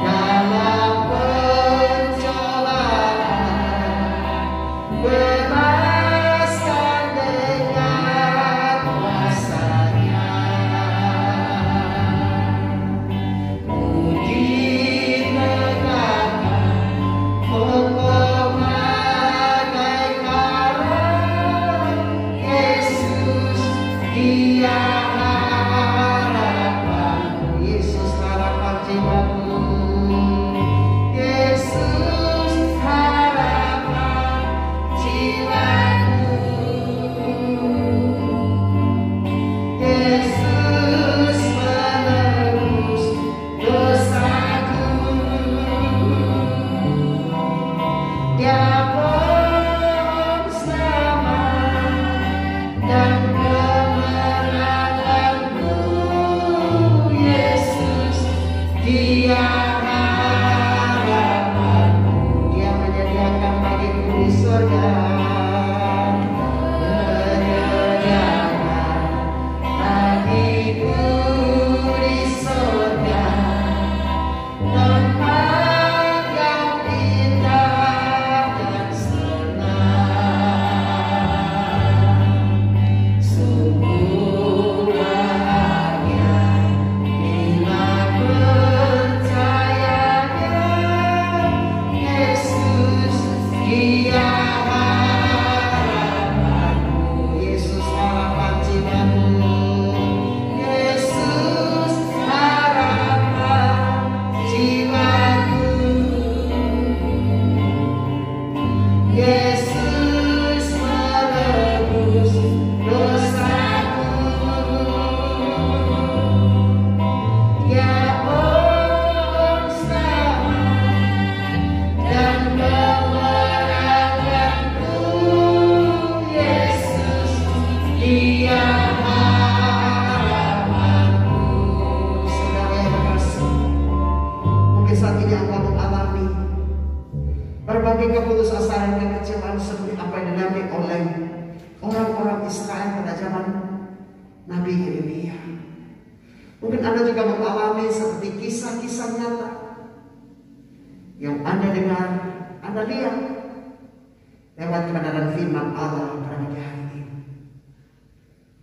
Dalam mungkin saat ini engkau mengalami berbagai keputusasaan dan kekecewaan seperti apa yang dialami oleh orang-orang Israel pada zaman Nabi Yeremia. Mungkin Anda juga mengalami seperti kisah-kisah nyata yang Anda dengar, Anda lihat lewat kebenaran firman Allah pada pagi hari ini.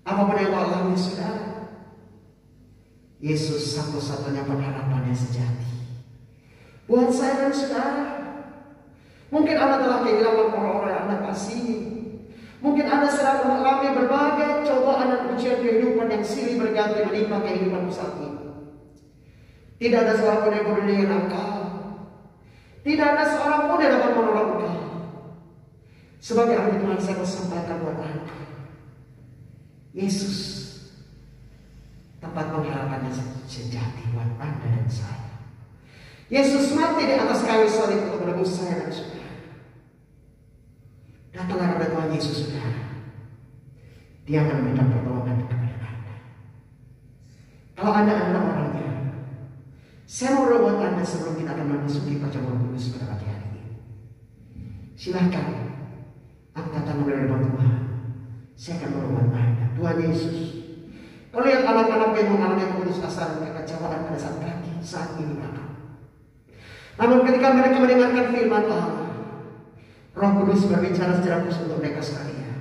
Apapun yang kau alami, saudara, Yesus satu-satunya pengharapan yang sejati buat saya dan saudara. Mungkin Anda telah kehilangan orang-orang yang Anda kasihi. Mungkin Anda sedang mengalami berbagai cobaan dan ujian kehidupan yang silih berganti menimpa kehidupan saat ini. Tidak ada seorang pun yang peduli dengan engkau. Tidak ada seorang pun yang dapat menolong engkau. Sebagai ahli Tuhan, saya mau sampaikan buat Anda, Yesus tempat pengharapan yang sejati buat Anda dan saya. Yesus mati di atas kayu salib untuk menebus saya dan saudara. Datanglah kepada Tuhan Yesus, saudara. Dia akan meminta pertolongan kepada Anda. Kalau Anda adalah orangnya, saya mau buat Anda sebelum kita akan memasuki perjamuan kudus pada pagi hari ini. Silahkan angkat tangan dari Tuhan. Saya akan menolong Anda. Tuhan Yesus, kau lihat anak-anak yang mengalami keputusasaan dan kekecewaan pada saat ini, Bapak. Namun ketika mereka mendengarkan firman Allah, Roh Kudus berbicara secara khusus untuk mereka sekalian.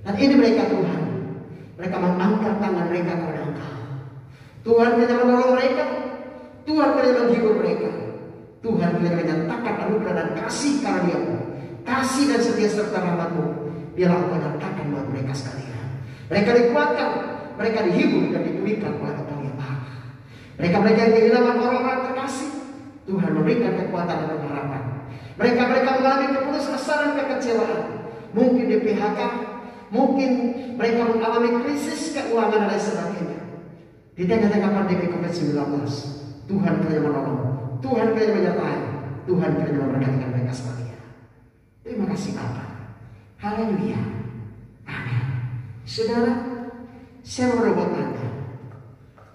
Dan ini mereka, Tuhan, mereka mengangkat tangan mereka kepada Engkau. Tuhan tidak menolong mereka, Tuhan tidak menghibur mereka, Tuhan tidak menyatakan anugerah dan kasih karunia-Mu, kasih dan setia serta rahmat-Mu. Biarlah Engkau nyatakan buat mereka sekalian. Mereka dikuatkan, mereka dihibur dan dipulihkan oleh Engkau yang Maha. Mereka yang kehilangan orang-orang terkasih, Tuhan memberikan kekuatan dan pengharapan. Mereka mengalami keputusasaan dan kekecewaan. Mungkin di PHK, mungkin mereka mengalami krisis keuangan dan lain sebagainya. Di tengah-tengah pandemi COVID-19, Tuhan kiranya menolong, Tuhan kiranya menyertai, Tuhan kiranya memberkati mereka sekalian. Terima kasih Bapa. Haleluya. Amin. Saudara, saya merebut Anda,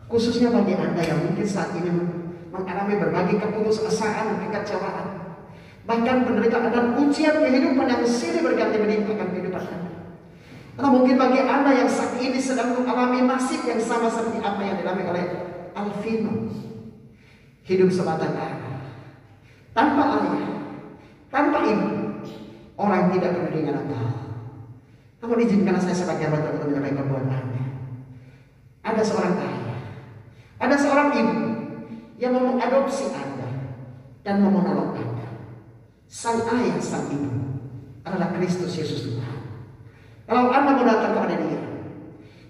khususnya bagi Anda yang mungkin saat ini mengalami berbagai keputusasaan dan kekecewaan, bahkan penderitaan dan ujian kehidupan yang silih berganti menimpakan kehidupan Anda. Atau mungkin bagi Anda yang saat ini sedang mengalami nasib yang sama seperti apa yang dialami oleh Alvino. Hidup sebatang kara, tanpa ayah, tanpa ibu, orang tidak peduli dengan Anda. Namun izinkan saya sebagai abad untuk menyampaikan buat Anda. Ada seorang ayah, ada seorang ibu yang mau mengadopsi Anda dan mau menolong Anda. Sang ayah, sang ibu adalah Kristus Yesus Tuhan. Kalau Anda mau datang kepada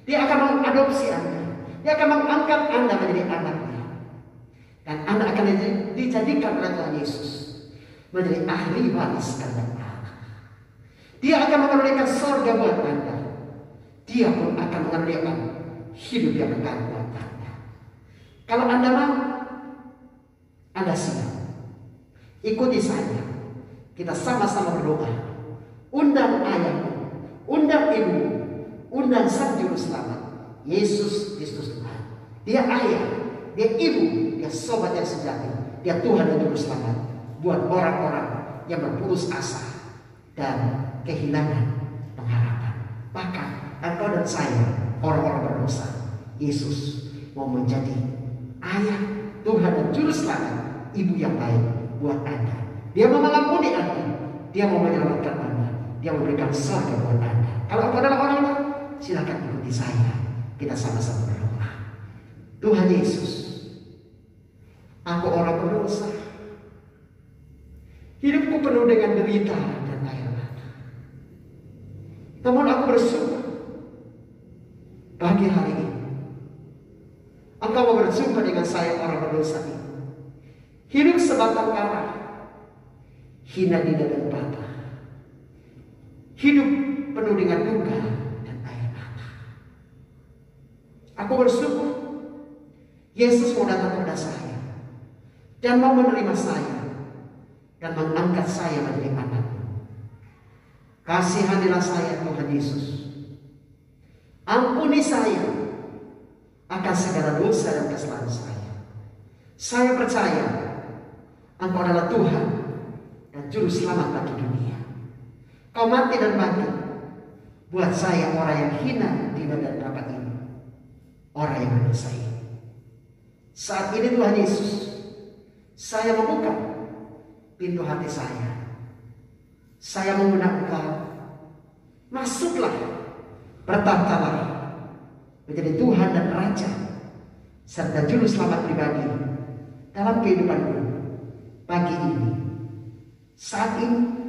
Dia akan mengadopsi Anda. Dia akan mengangkat Anda menjadi anaknya. Dan Anda akan dijadikan oleh Tuhan Yesus menjadi ahli waris kerajaan Allah. Dia akan mengaruniakan surga buat Anda. Dia pun akan mengaruniakan hidup yang kekal buat Anda. Kalau Anda mau, Anda siap. Ikuti saya. Kita sama-sama berdoa. Undang ayahmu, undang ibumu, undang Sang Juru Selamat, Yesus Kristus Tuhan. Dia ayah, dia ibu, dia sobat yang sejati, dia Tuhan dan Juru Selamat buat orang-orang yang berputus asa dan kehilangan pengharapan. Bahkan engkau dan saya, orang-orang berdosa, Yesus mau menjadi ayah, Tuhan dan Juru Selamat, ibu yang baik buat Anda. Dia mau mengampuni Anda, Dia mau menyelamatkan Anda, Dia memberikan surga buat Anda. Kalau Anda adalah orangnya, silakan ikuti saya. Kita sama-sama berdoa. Tuhan Yesus, aku orang berdosa. Hidupku penuh dengan derita dan air mata. Namun aku bersyukur pagi hari ini Engkau mau berjumpa dengan saya orang berdosa ini. Hidup sebatang kara, hina dina dan bapa. Hidup penuh dengan duka dan air mata. Aku bersyukur Yesus mau datang kepada saya dan mau menerima saya dan mengangkat saya menjadi anak-Mu. Kasihanilah saya Tuhan Yesus. Ampuni saya akan segala dosa dan kesalahan saya. Saya percaya Engkau adalah Tuhan dan Juru Selamat bagi dunia. Kau mati dan bangkit buat saya, orang yang hina di badan rapat ini, orang yang berdosa ini. Saat ini Tuhan Yesus, saya membuka pintu hati saya. Saya mengundang Engkau, masuklah, bertahtalah menjadi Tuhan dan Raja serta Juru Selamat pribadi dalam kehidupanku pagi ini, saat ini,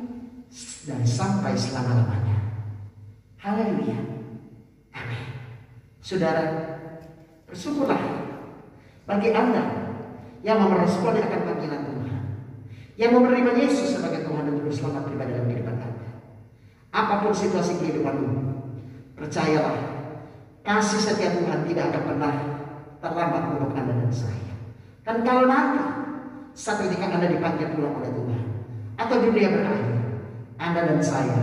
dan sampai selama-lamanya. Haleluya. Amin. Saudara, bersyukurlah bagi Anda yang meresponi akan panggilan Tuhan, yang menerima Yesus sebagai Tuhan dan Juru Selamat pribadi dalam kehidupan Anda. Apapun situasi kehidupanmu, percayalah, kasih setia Tuhan tidak akan pernah terlambat untuk Anda dan saya. Dan kalau nanti satu ketika Anda dipanggil pulang oleh Tuhan atau dunia berakhir, Anda dan saya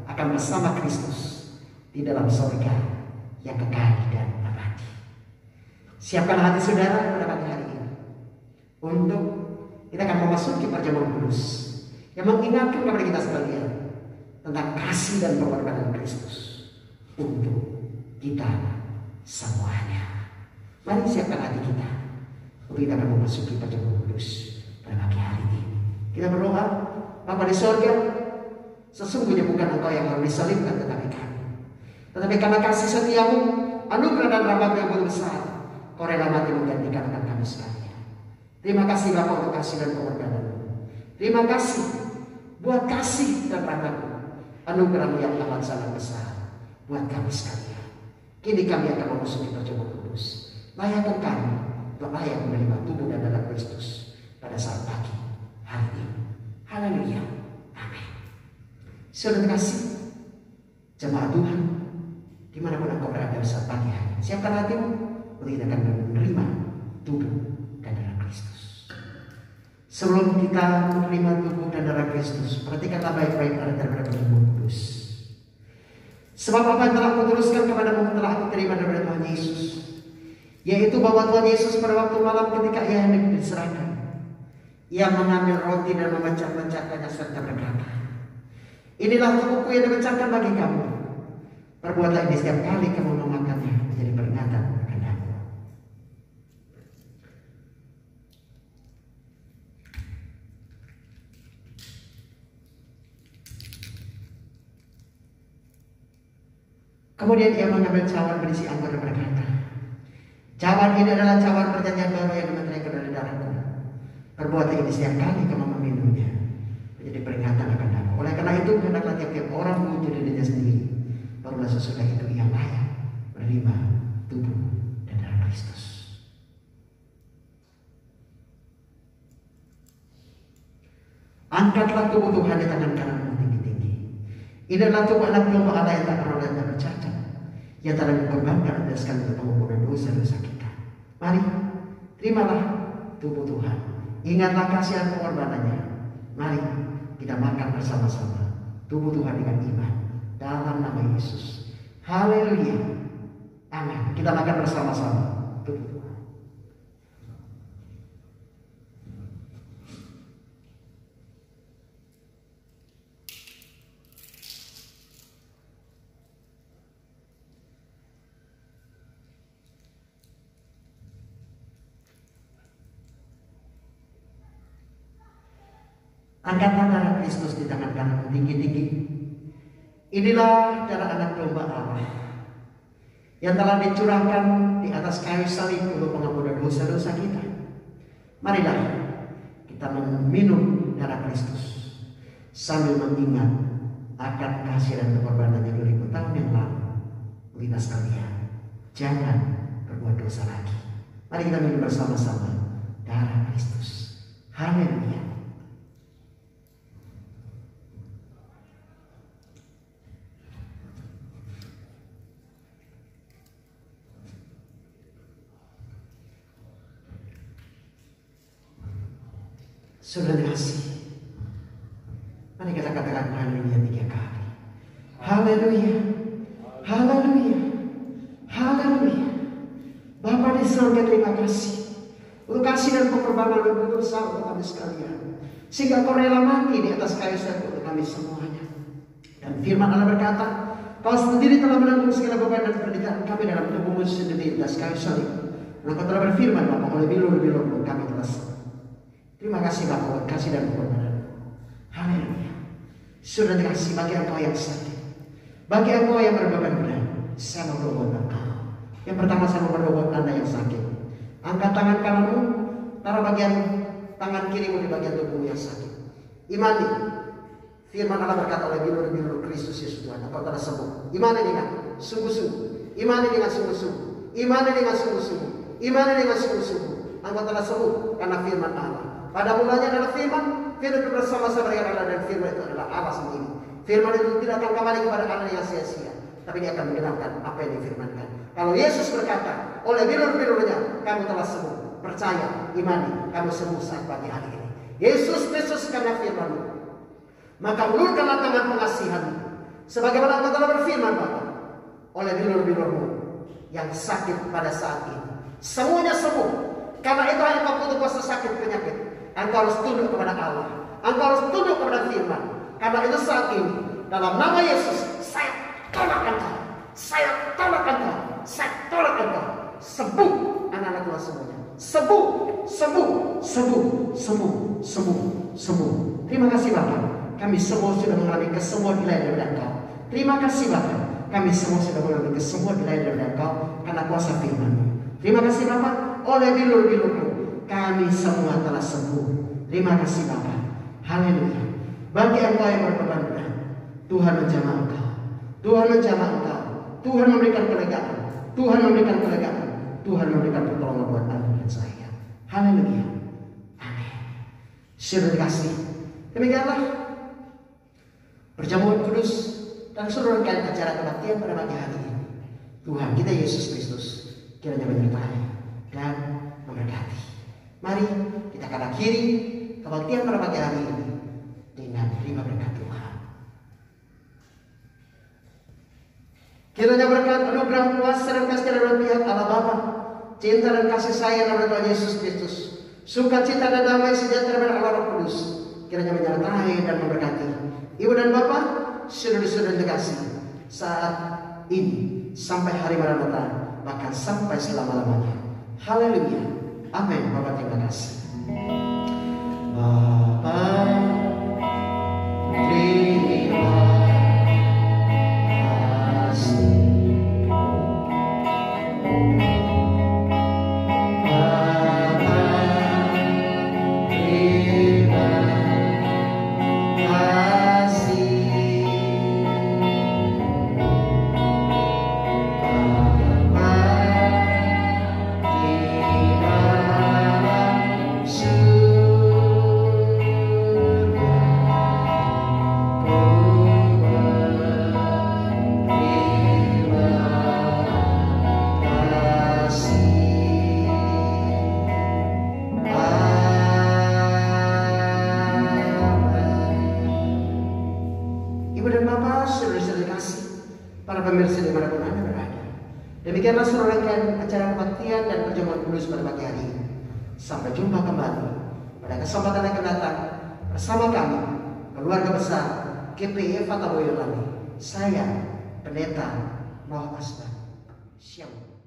akan bersama Kristus di dalam surga yang kekal dan abadi. Siapkan hati saudara pada pagi hari ini untuk kita akan memasuki perjamuan kudus yang mengingatkan kepada kita sekalian tentang kasih dan pengorbanan Kristus untuk kita semuanya. Mari siapkan hati kita untuk kita akan memasuki perjamuan kudus pada pagi hari ini. Kita berdoa. Bapa di sorga, sesungguhnya bukan Engkau yang harus disalibkan tetapi kami. Tetapi karena kasih setiamu, anugerah dan rahmat yang besar, Kau rela mati menggantikan akan kami sekalian. Terima kasih Bapa untuk kasih dan pengorbanan-Mu. Terima kasih buat kasih dan rahmat-Mu, anugerah-Mu yang amat sangat besar buat kami sekalian. Kini kami akan memasuki perjamuan kudus. Layakkan kami untuk layak menerima tubuh dan darah Kristus pada saat pagi hari ini. Haleluya. Amin. Saudara kasih jemaat Tuhan, dimanapun engkau berada saat pagi hari ini, siapkan hatimu untuk kita akan menerima tubuh dan darah Kristus. Sebelum kita menerima tubuh dan darah Kristus, perhatikanlah baik-baik daripada perjamuan kudus. Sebab apa yang telah kuteruskan kepadamu telah aku terima daripada Tuhan Yesus, yaitu bahwa Tuhan Yesus pada waktu malam ketika ia hendak diserahkan, ia mengambil roti dan memecah-mecahkannya serta berkata, inilah tubuhku yang dipecahkan bagi kamu. Perbuatlah ini setiap kali kamu memakannya menjadi peringatan akan aku. Kemudian ia mengambil cawan berisi anggur dan berkata, cawan ini adalah cawan perjanjian baru yang dimeteraikan dari darahku. Perbuatan ini setiap kali kamu meminumnya menjadi peringatan akan aku. Oleh karena itu, hendaklah tiap-tiap orang menguji dirinya sendiri, barulah sesudah itu ia layak menerima tubuh dan darah Kristus. Angkatlah tubuh Tuhan di tangan kananmu tinggi-tinggi. Ini adalah tubuh anak domba Allah yang tak pernah dan tak bercacat, yang telah dikorbankan berdasarkan untuk pengampunan dosa-dosa kita. Mari, terimalah tubuh Tuhan. Ingatlah kasih dan pengorbanannya. Mari kita makan bersama-sama tubuh Tuhan dengan iman dalam nama Yesus. Haleluya. Amin. Kita makan bersama-sama tubuh Tuhan. Angkatlah darah Kristus di tangan kananmu tinggi-tinggi. Inilah darah anak domba Allah yang telah dicurahkan di atas kayu salib untuk pengampunan dosa-dosa kita. Marilah kita meminum darah Kristus sambil mengingat akan kasih dan pengorbanannya 2000 tahun yang lalu. Kita sekalian, jangan berbuat dosa lagi. Mari kita minum bersama-sama darah Kristus. Haleluya. Saudara kasih, mari kita katakan haleluya 3 kali. Haleluya, haleluya, haleluya. Bapa di surga, terima kasih untuk kasih dan pengorbanan yang besar untuk kami sekalian. Sehingga Kau rela mati di atas kayu salib untuk kami semuanya. Dan firman Allah berkata, Kau sendiri telah menanggung segala beban dan penderitaan kami dalam tubuhmu sendiri di atas kayu salib. Dan Kau telah berfirman, Bapa, oleh bilur-bilur kami telah sembuh. Terima kasih Bapa buat kasih dan pengorbanan. Haleluya. Sudah dikasih bagi Engkau yang sakit, bagi Engkau yang berbeban berat, saya mau berdoa buat Engkau. Yang pertama saya mau berdoa buat Anda yang sakit. Angkat tangan kananmu, taruh bagian tangan kirimu di bagian tubuhmu yang sakit. Imani firman Allah berkata, oleh bilur-bilur Kristus Yesus Tuhan Engkau telah sembuh. Imani dengan sungguh-sungguh, imani dengan sungguh-sungguh, imani dengan sungguh-sungguh, imani dengan sungguh-sungguh. Engkau telah sembuh karena firman Allah. Pada mulanya adalah firman itu bersama-sama dengan Allah, dan firman itu adalah Allah sendiri. Firman itu tidak akan kembali kepada Allah yang sia-sia, tapi dia akan mengenalkan apa yang difirmankan. Kalau Yesus berkata, oleh bilur-bilurnya kamu telah sembuh, percaya, imani, kamu sembuh saat pagi hari ini. Yesus Kristus karena firman-Mu, maka ulurkanlah tangan pengasihan-Mu, sebagaimana Engkau telah berfirman, Bapa, oleh bilur-bilur-Mu yang sakit pada saat ini semuanya sembuh. Karena itu Engkau butuh kuasa sakit penyakit, Engkau harus tunduk kepada Allah, Engkau harus tunduk kepada firman. Karena itu saat ini dalam nama Yesus saya tolak Engkau, saya tolak Engkau, saya tolak Engkau. Sembuh anak-anak Tuhan semuanya. Sembuh, sembuh, sembuh, sembuh, sembuh, sembuh. Terima kasih Bapak, kami semua sudah mengalami kesembuhan ilahi daripada Engkau. Terima kasih Bapak, kami semua sudah mengalami kesembuhan ilahi daripada Engkau karena kuasa firman-Mu. Terima kasih Bapak, oleh bilur-bilur-Mu kami semua telah sembuh. Terima kasih Bapak. Haleluya. Bagi Engkau yang berbeban berat, Tuhan menjamah Engkau, Tuhan menjamah Engkau, Tuhan memberikan kelegaan, Tuhan memberikan kelegaan, Tuhan memberikan pertolongan buat Anda dan saya. Haleluya. Amin. Sudah dikasih. Demikianlah perjamuan kudus dan seluruh rangkaian acara kebaktian pada pagi hari ini. Tuhan kita Yesus Kristus kiranya menyertai dan memberkati. Mari kita akan akhiri kebaktian pada pagi hari ini dengan terima berkat Tuhan. Kiranya berkat, anugerah, kuasa dan kasih dari pihak Allah Bapa, cinta dan kasih sayang dari Tuhan Yesus Kristus, sukacita dan damai sejahtera dari Allah Roh Kudus kiranya menyertai dan memberkati Ibu dan Bapak, saudara-saudara terkasih saat ini sampai hari Maranatha, bahkan sampai selama-lamanya. Haleluya. Amin. Bapak terima kasih. Bapa terima kasih. Demikianlah seluruh rangkaian acara kebaktian dan perjamuan kudus pada pagi hari ini. Sampai jumpa kembali pada kesempatan yang akan datang bersama kami, keluarga besar GPI Fata Boyolali. Saya Pendeta Noh Asman. Shalom.